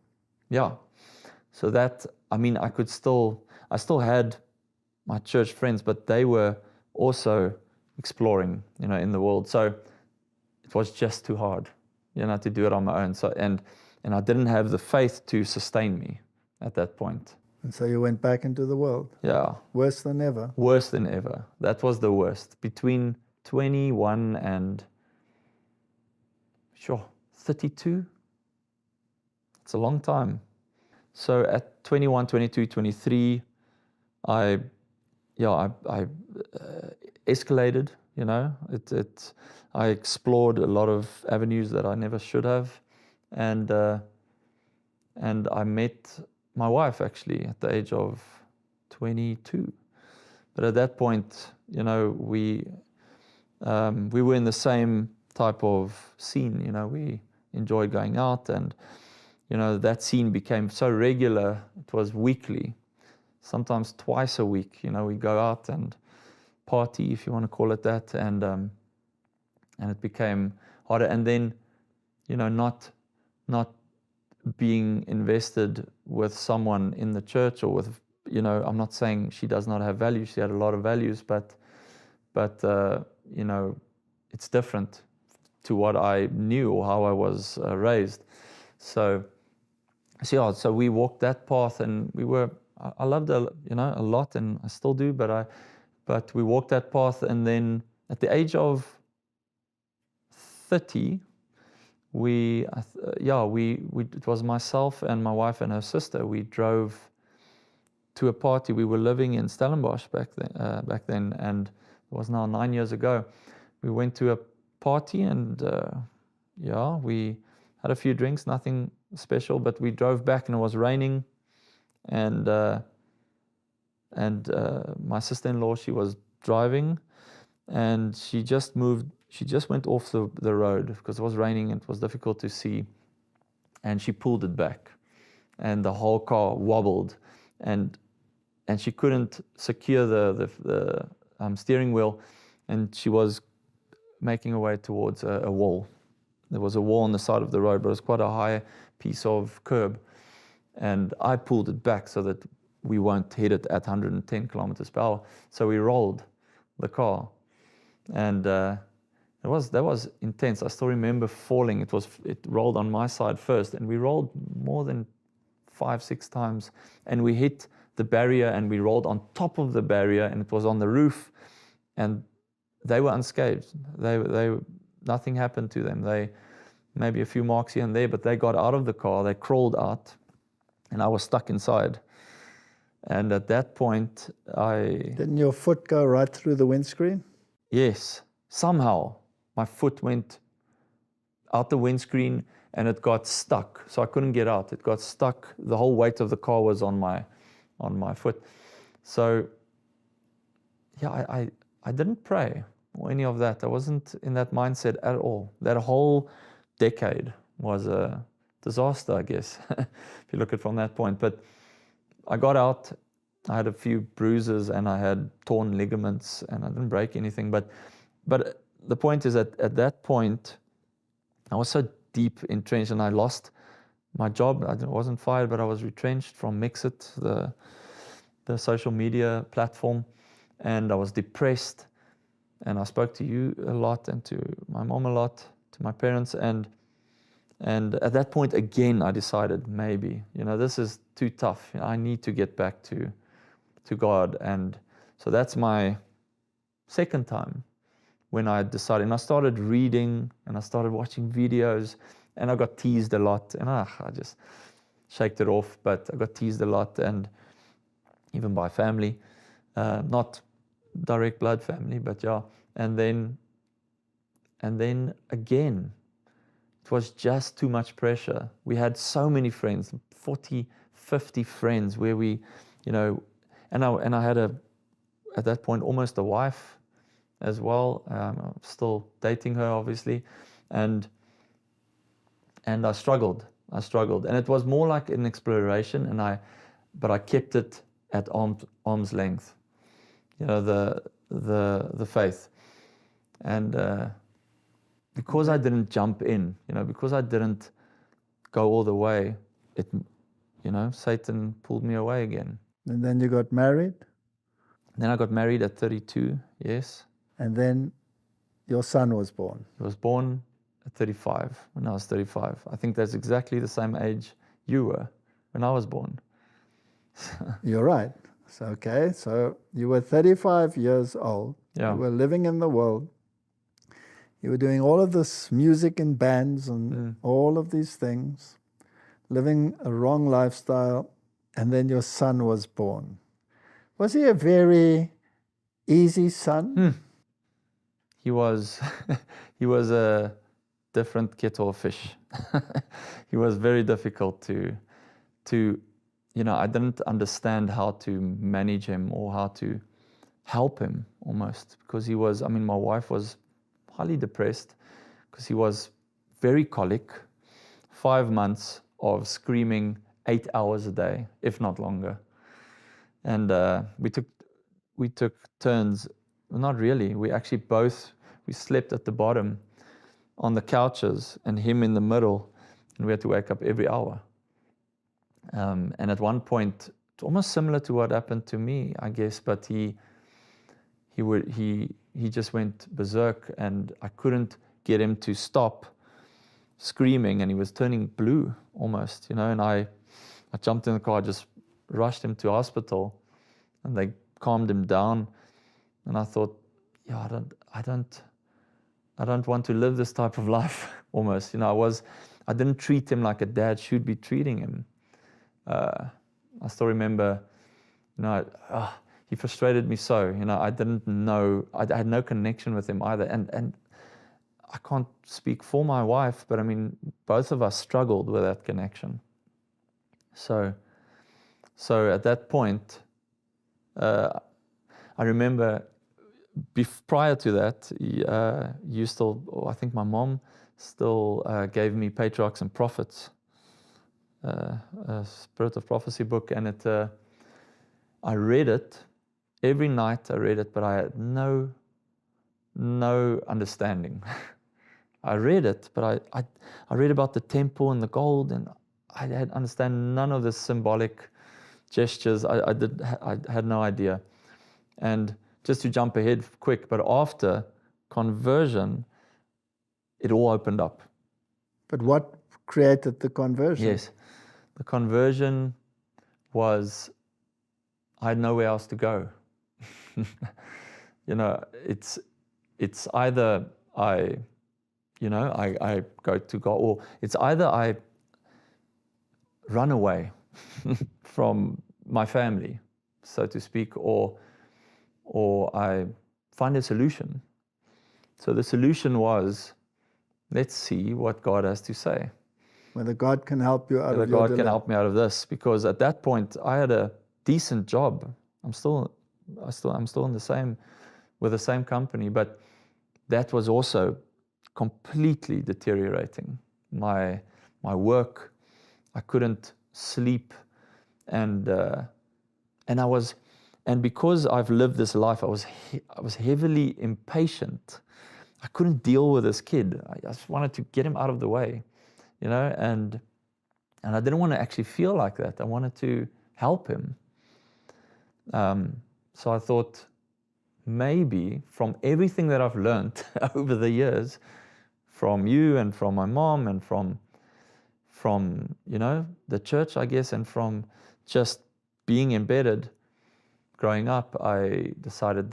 Yeah. So that, I still had my church friends, but they were also exploring, in the world. So it was just too hard, to do it on my own. So and I didn't have the faith to sustain me at that point. And so you went back into the world. Yeah. Worse than ever. Worse than ever. That was the worst. Between 21 and 32. It's a long time. So at 21, 22, 23, I escalated, I explored a lot of avenues that I never should have. And I met my wife actually at the age of 22. But at that point, we were in the same type of scene. We enjoyed going out, and that scene became so regular. It was weekly, sometimes twice a week. We go out and party, if you want to call it that, and it became harder. And then, not being invested with someone in the church, or with, I'm not saying she does not have values. She had a lot of values, but it's different to what I knew or how I was raised. So we walked that path, and I loved it, a lot, and I still do, but we walked that path, and then at the age of 30, it was myself and my wife and her sister. We drove to a party. We were living in Stellenbosch back then, and it was now 9 years ago. We went to a party, and we had a few drinks, nothing special, but we drove back, and it was raining, and my sister-in-law, she was driving, and she just moved she just went off the road because it was raining and it was difficult to see, and she pulled it back, and the whole car wobbled, and she couldn't secure the steering wheel, and she was making her way towards a wall. There was a wall on the side of the road, but it was quite a high piece of curb, and I pulled it back so that we won't hit it at 110 kilometers per hour. So we rolled the car, and that was intense. I still remember falling. It rolled on my side first, and we rolled more than 5-6 times, and we hit the barrier, and we rolled on top of the barrier, and it was on the roof, and they were unscathed. They nothing happened to them. They maybe a few marks here and there, but they got out of the car. They crawled out, and I was stuck inside. And at that point, Didn't your foot go right through the windscreen? Yes, somehow my foot went out the windscreen and it got stuck. So I couldn't get out. It got stuck. The whole weight of the car was on my foot. So yeah, I didn't pray or any of that. I wasn't in that mindset at all. That whole decade was a disaster, I guess, if you look at it from that point. But I got out. I had a few bruises and I had torn ligaments, and I didn't break anything. But the point is that at that point, I was so deep entrenched, and I lost my job. I wasn't fired, but I was retrenched from Mixit, the social media platform, and I was depressed. And I spoke to you a lot, and to my mom a lot, to my parents, and at that point again, I decided maybe, this is too tough. I need to get back to God. And so that's my second time when I decided. And I started reading, and I started watching videos, and I got teased a lot. And I just shaked it off, but I got teased a lot, and even by family, not direct blood family, but yeah. And then again, it was just too much pressure. We had so many friends, 40, 50 friends, where we, and I had at that point, almost a wife as well. I'm still dating her, obviously. And I struggled. And it was more like an exploration, but I kept it at arm's length, the faith. And because I didn't jump in, because I didn't go all the way, Satan pulled me away again. And then you got married? Then I got married at 32, yes. And then your son was born? He was born at 35, when I was 35. I think that's exactly the same age you were when I was born. You're right. So you were 35 years old. Yeah. You were living in the world. You were doing all of this music in bands and all of these things, living a wrong lifestyle, and then your son was born. Was he a very easy son? He was a different kettle of fish. He was very difficult to I didn't understand how to manage him or how to help him almost, because my wife was highly depressed because he was very colic, 5 months of screaming 8 hours a day, if not longer. And we took turns. Well, not really. We actually we slept at the bottom on the couches and him in the middle, and we had to wake up every hour. And at one point, it's almost similar to what happened to me, I guess, but he just went berserk, and I couldn't get him to stop screaming, and he was turning blue almost, and I jumped in the car, just rushed him to hospital, and they calmed him down. And I thought, I don't want to live this type of life almost. I didn't treat him like a dad should be treating him. I still remember, he frustrated me so. I didn't know, I had no connection with him either. And I can't speak for my wife, but both of us struggled with that connection. So at that point, I remember prior to that, you still, I think my mom still gave me Patriarchs and Prophets, a Spirit of Prophecy book, and I read it every night. I read it, but I had no understanding. I read it, but I read about the temple and the gold, and I had understand none of the symbolic gestures. I had no idea. And just to jump ahead quick, but after conversion, it all opened up. But what created the conversion? Yes, the conversion was I had nowhere else to go. It's either I go to God, or it's either I run away from my family, so to speak, or I find a solution. So the solution was, let's see what God has to say. Whether God can help you out Whether of your God dilemma. can help me out of this, because at that point I had a decent job. I'm still in with the same company, but that was also completely deteriorating. My work, I couldn't sleep, and because I've lived this life, I was heavily impatient. I couldn't deal with this kid. I just wanted to get him out of the way, and I didn't want to actually feel like that. I wanted to help him. So I thought, maybe from everything that I've learned over the years, from you and from my mom and from the church, I guess, and from just being embedded growing up, I decided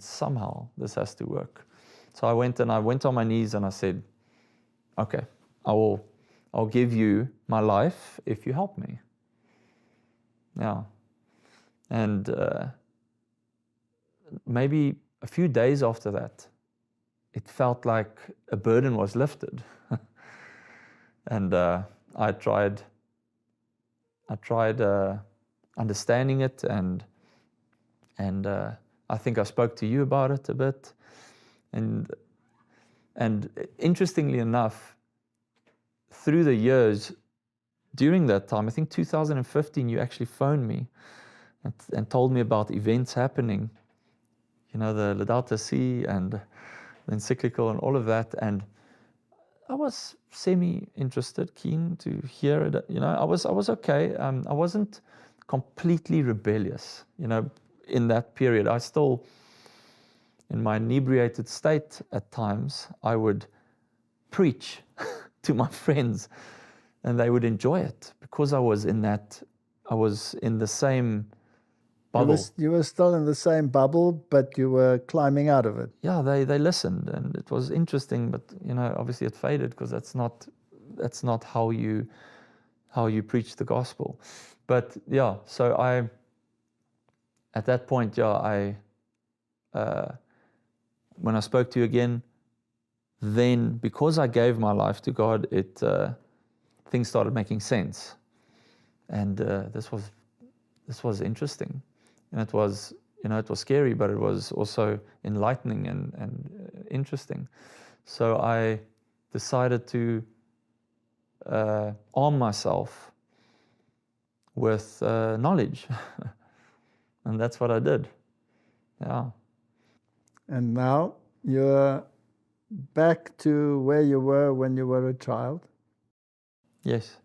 somehow this has to work. So I went on my knees and I said, okay, I'll give you my life if you help me. Yeah. And maybe a few days after that, it felt like a burden was lifted. And I tried understanding it, and I think I spoke to you about it a bit. And interestingly enough, through the years, during that time, I think 2015, you actually phoned me and told me about events happening, the Laudato Si and the encyclical and all of that. And I was semi-interested, keen to hear it. I was okay. I wasn't completely rebellious, in that period. I still, in my inebriated state at times, I would preach to my friends and they would enjoy it because I was in the same bubble. You were still in the same bubble, but you were climbing out of it. Yeah, they listened, and it was interesting, but obviously it faded because that's not how you preach the gospel. But yeah, so at that point, when I spoke to you again, then because I gave my life to God, things started making sense, and this was interesting, and it was scary, but it was also enlightening and interesting. So I decided to arm myself with knowledge, and that's what I did. Yeah. And now you're back to where you were when you were a child. Yes.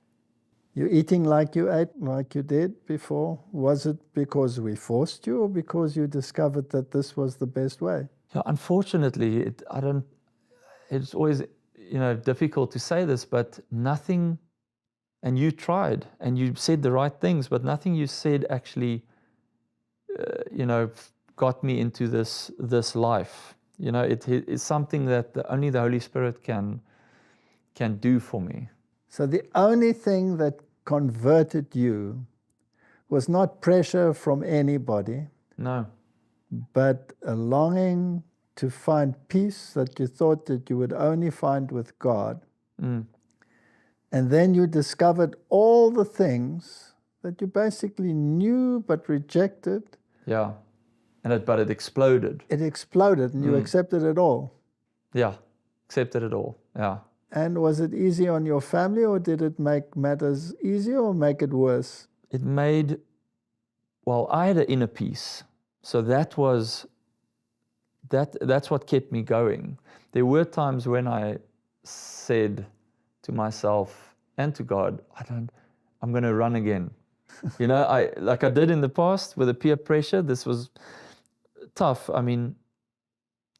You're eating like you ate, like you did before. Was it because we forced you, or because you discovered that this was the best way? Yeah, unfortunately, it's always difficult to say this, but nothing. And you tried, and you said the right things, but nothing you said actually, got me into this life. It's something that only the Holy Spirit can do for me. So the only thing that converted you was not pressure from anybody. No. But a longing to find peace that you thought that you would only find with God. Mm. And then you discovered all the things that you basically knew but rejected. Yeah. But it exploded. It exploded and you accepted it all. Yeah, accepted it all. Yeah. And was it easy on your family, or did it make matters easier or make it worse? It made, well, I had an inner peace. So that's what kept me going. There were times when I said to myself and to God, I'm going to run again. Like I did in the past with the peer pressure. This was tough. I mean,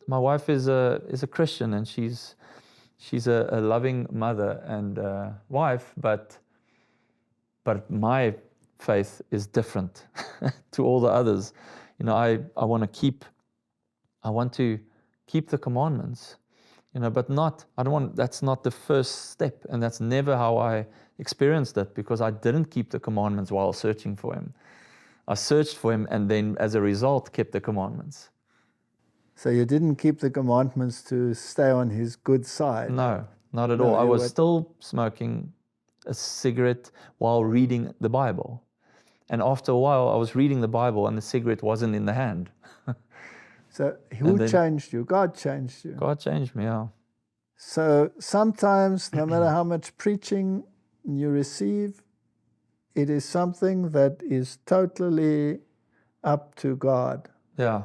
my wife is a Christian, and she's a loving mother and wife, but my faith is different to all the others. I want to keep the commandments, but that's not the first step, and that's never how I experienced it, because I didn't keep the commandments while searching for Him. I searched for Him, and then as a result kept the commandments. So you didn't keep the commandments to stay on His good side? No, not at all. I was still smoking a cigarette while reading the Bible. And after a while, I was reading the Bible and the cigarette wasn't in the hand. So who changed you? God changed you. God changed me, yeah. So sometimes, no matter how much preaching you receive, it is something that is totally up to God. Yeah.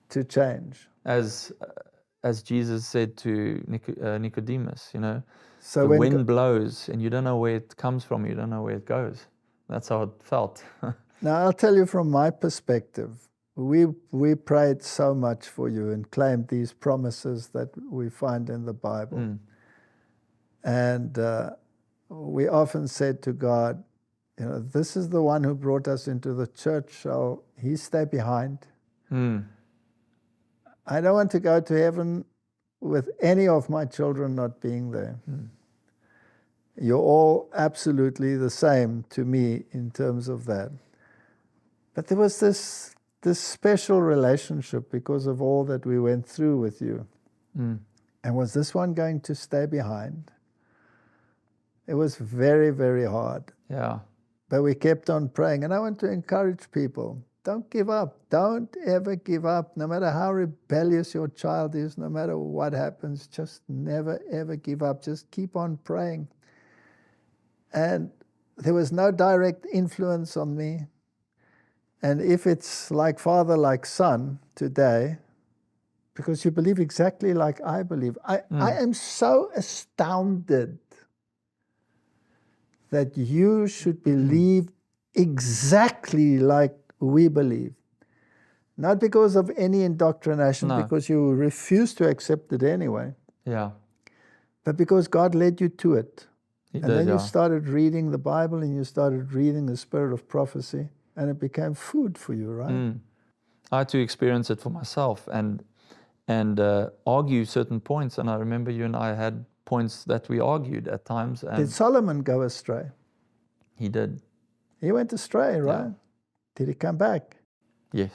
To change. As Jesus said to Nicodemus, so the wind blows and you don't know where it comes from, you don't know where it goes. That's how it felt. Now, I'll tell you from my perspective, we prayed so much for you and claimed these promises that we find in the Bible. And we often said to God, this is the one who brought us into the church, so He stay behind. I don't want to go to heaven with any of my children not being there. You're all absolutely the same to me in terms of that. But there was this special relationship because of all that we went through with you. And was this one going to stay behind? It was very, very hard. Yeah. But we kept on praying. And I want to encourage people, don't give up. Don't ever give up. No matter how rebellious your child is, no matter what happens, just never, ever give up. Just keep on praying. And there was no direct influence on me. And if it's like father, like son today, because you believe exactly like I believe, I am so astounded that you should believe exactly like we believe. Not because of any indoctrination, because you refuse to accept it anyway. Yeah. But because God led you to it. Then you started reading the Bible and you started reading the spirit of prophecy, and it became food for you, right? I had to experience it for myself and argue certain points. And I remember you and I had points that we argued at times. And did Solomon go astray? He did. He went astray, right? Yeah. Did he come back? Yes.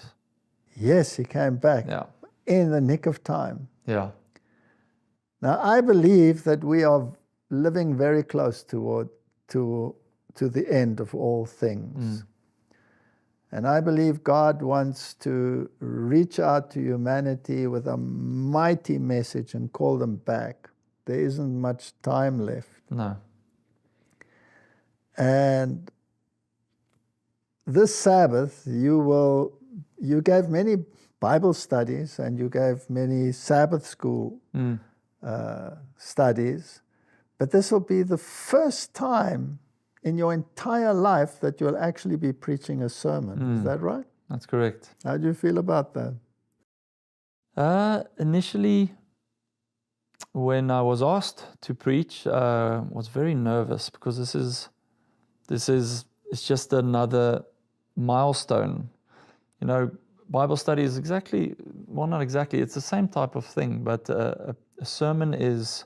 Yes, he came back. Yeah. In the nick of time. Yeah. Now, I believe that we are living very close to the end of all things. And I believe God wants to reach out to humanity with a mighty message and call them back. There isn't much time left. No. And this Sabbath, you gave many Bible studies and you gave many Sabbath school studies, but this will be the first time in your entire life that you'll actually be preaching a sermon. Is that right? That's correct. How do you feel about that? Initially, when I was asked to preach, I was very nervous because it's just another milestone. Bible study is not exactly, it's the same type of thing, but a sermon is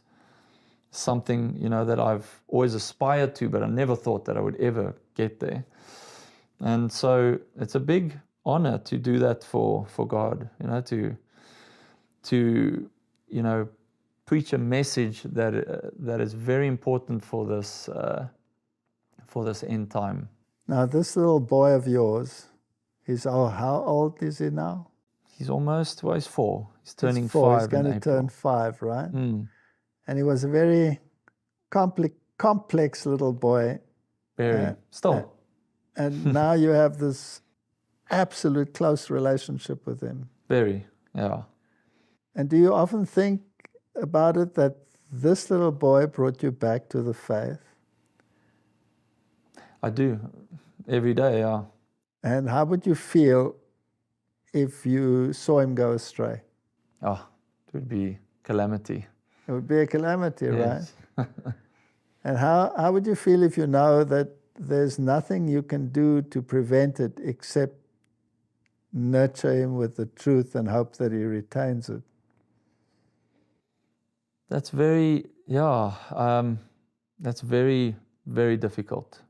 something, that I've always aspired to, but I never thought that I would ever get there. And so it's a big honor to do that for God, to preach a message that is very important for this end time. Now, this little boy of yours, how old is he now? he's almost, well, he's 4. He's turning He's 4. 5 He's going in to April. turn 5, right? Mm, And he was a very complex little boy. very. Still. And now you have this absolute close relationship with him. Very, yeah. And do you often think about it that this little boy brought you back to the faith? I do. Every day, yeah. And how would you feel if you saw him go astray? Oh, it would be calamity. It would be a calamity, Yes. right? And how would you feel if you know that there's nothing you can do to prevent it except nurture him with the truth and hope that he retains it? That's very, that's very, very difficult.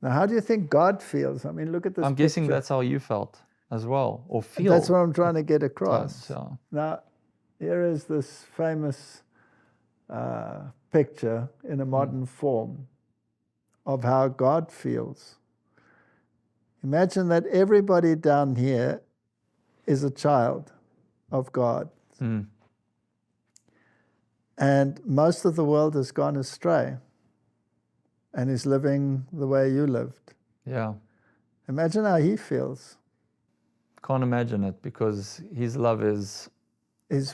Now, how do you think God feels? I mean, look at this I'm guessing picture. that's how you felt as well, or feel. That's what I'm trying to get across. Yeah. Now, here is this famous picture in a modern form of how God feels. Imagine that everybody down here is a child of God. Mm. And most of the world has gone astray and is living the way you lived. Yeah. Imagine how he feels. Can't imagine it, because his love is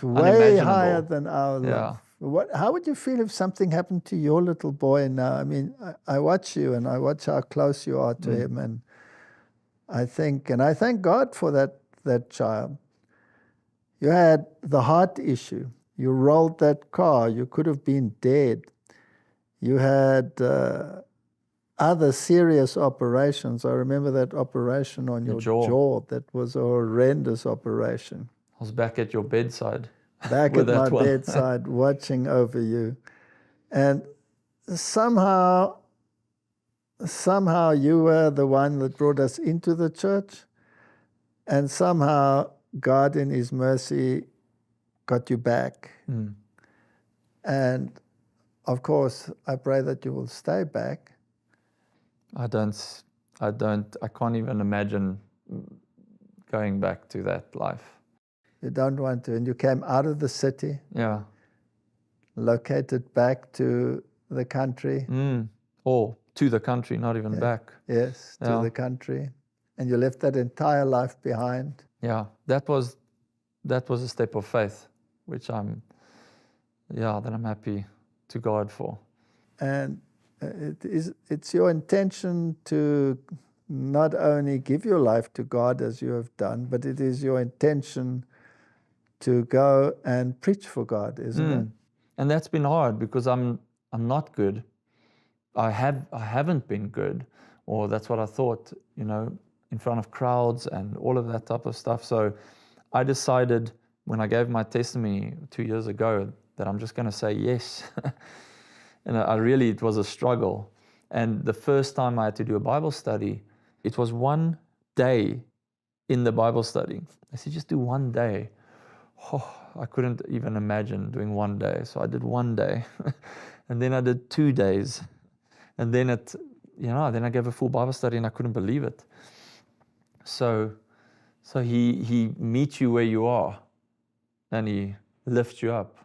way higher unimaginable. than our Yeah. love. How would you feel if something happened to your little boy now? I mean, I watch you and I watch how close you are to him, and I thank God for that child. You had the heart issue. You rolled that car. You could have been dead. You had other serious operations. I remember that operation on your jaw. That was a horrendous operation. I was back at your bedside. Back with at my that one. bedside, watching over you. And somehow you were the one that brought us into the church, and somehow God in his mercy got you back. Mm. And of course, I pray that you will stay back. I can't even imagine going back to that life. You don't want to. And you came out of the city, Yeah. located back to the country. Or to the country, not even back. Yes, to the country. And you left that entire life behind. Yeah, that was a step of faith, which I'm happy to God for. And it's your intention to not only give your life to God as you have done, but it is your intention to go and preach for God, isn't it? And that's been hard, because I'm not good. I haven't been good, or that's what I thought, in front of crowds and all of that type of stuff. So I decided when I gave my testimony 2 years ago that I'm just going to say yes. And it was a struggle. And the first time I had to do a Bible study, it was one day in the Bible study. I said, just do one day. Oh, I couldn't even imagine doing one day. So I did one day. And then I did 2 days. And then then I gave a full Bible study, and I couldn't believe it. So he meets you where you are, and he lifts you up.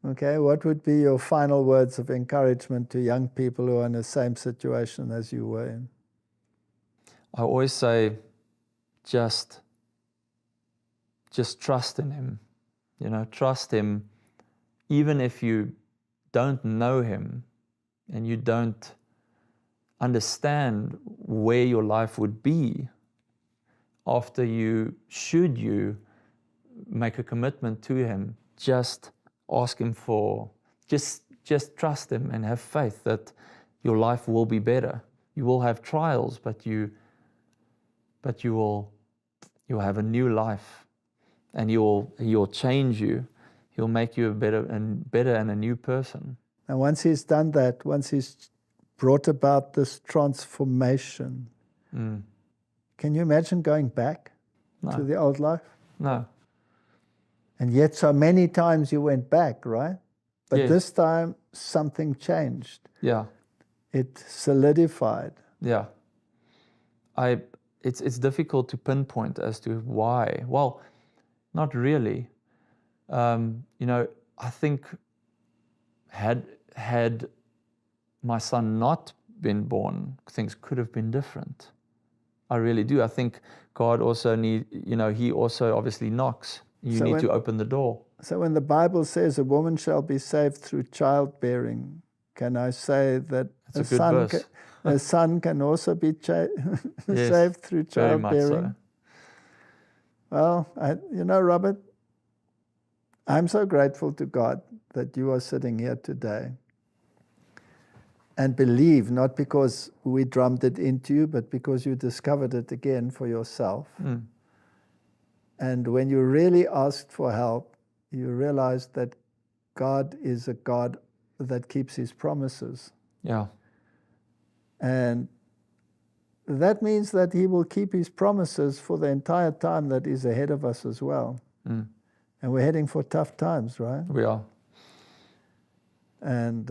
Okay, what would be your final words of encouragement to young people who are in the same situation as you were in? I always say, just trust in him. Trust him, even if you don't know him and you don't understand where your life would be after should you make a commitment to him. Just ask him just trust him and have faith that your life will be better. You will have trials, but you will have a new life, and he'll change you. He'll make you a better and a new person. And once he's done that, once he's brought about this transformation, can you imagine going back to the old life? No. And yet so many times you went back, right? But Yes. this time something changed. Yeah. It solidified. Yeah. It's difficult to pinpoint as to why. Well, Not really. I think had my son not been born, things could have been different. I really do. I think God also he also obviously knocks. You need to open the door. So when the Bible says a woman shall be saved through childbearing, can I say that a son can also be saved through childbearing? Very much so. Well, Robert, I'm so grateful to God that you are sitting here today and believe, not because we drummed it into you, but because you discovered it again for yourself. Mm. And when you really asked for help, you realized that God is a God that keeps his promises. Yeah. And that means that he will keep his promises for the entire time that is ahead of us as well. Mm. And we're heading for tough times, right? We are. And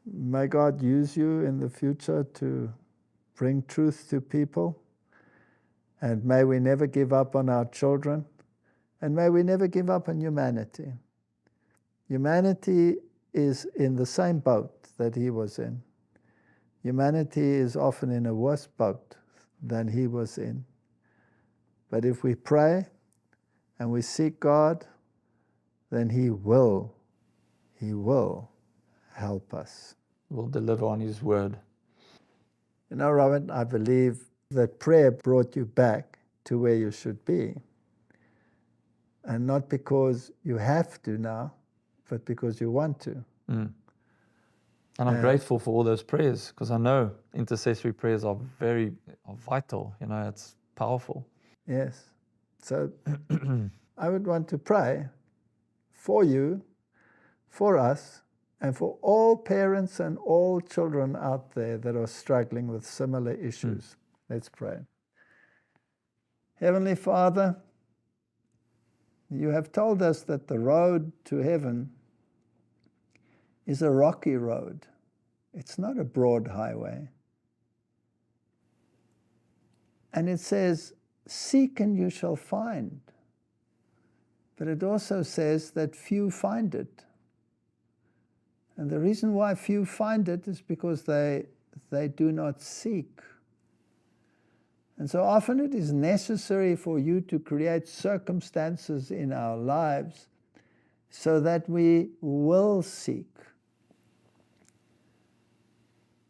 may God use you in the future to bring truth to people. And may we never give up on our children. And may we never give up on humanity. Humanity is in the same boat that he was in. Humanity is often in a worse boat than he was in. But if we pray and we seek God, then he will help us. Will deliver on his word. Robert, I believe that prayer brought you back to where you should be. And not because you have to now, but because you want to. Mm. And I'm grateful for all those prayers, because I know intercessory prayers are vital. It's powerful. Yes. So I would want to pray for you, for us, and for all parents and all children out there that are struggling with similar issues. Mm. Let's pray. Heavenly Father, you have told us that the road to heaven is a rocky road. It's not a broad highway. And it says, seek and you shall find. But it also says that few find it. And the reason why few find it is because they do not seek. And so often it is necessary for you to create circumstances in our lives so that we will seek.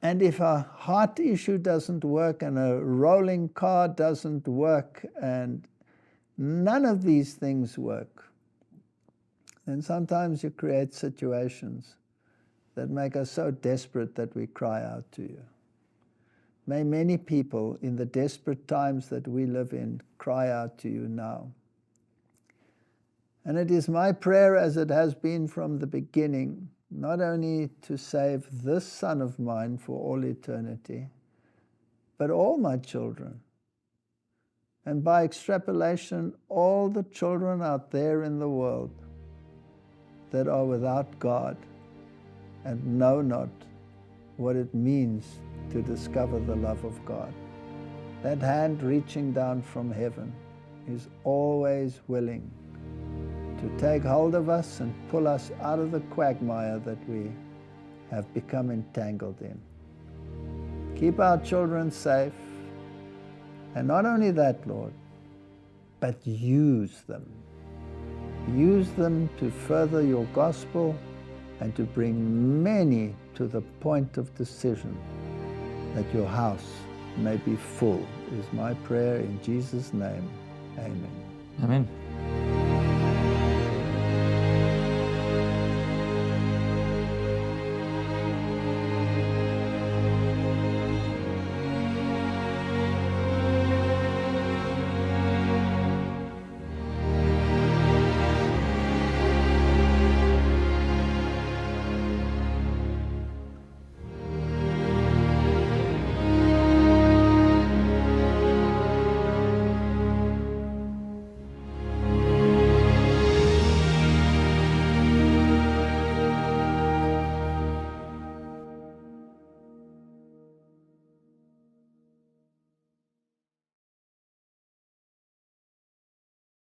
And if a heart issue doesn't work and a rolling car doesn't work and none of these things work, then sometimes you create situations that make us so desperate that we cry out to you. May many people in the desperate times that we live in cry out to you now. And it is my prayer, as it has been from the beginning, not only to save this son of mine for all eternity, but all my children. And by extrapolation, all the children out there in the world that are without God and know not what it means to discover the love of God. That hand reaching down from heaven is always willing to take hold of us and pull us out of the quagmire that we have become entangled in. Keep our children safe, and not only that, Lord, but use them. Use them to further your gospel and to bring many to the point of decision, that your house may be full, is my prayer in Jesus' name. Amen. Amen.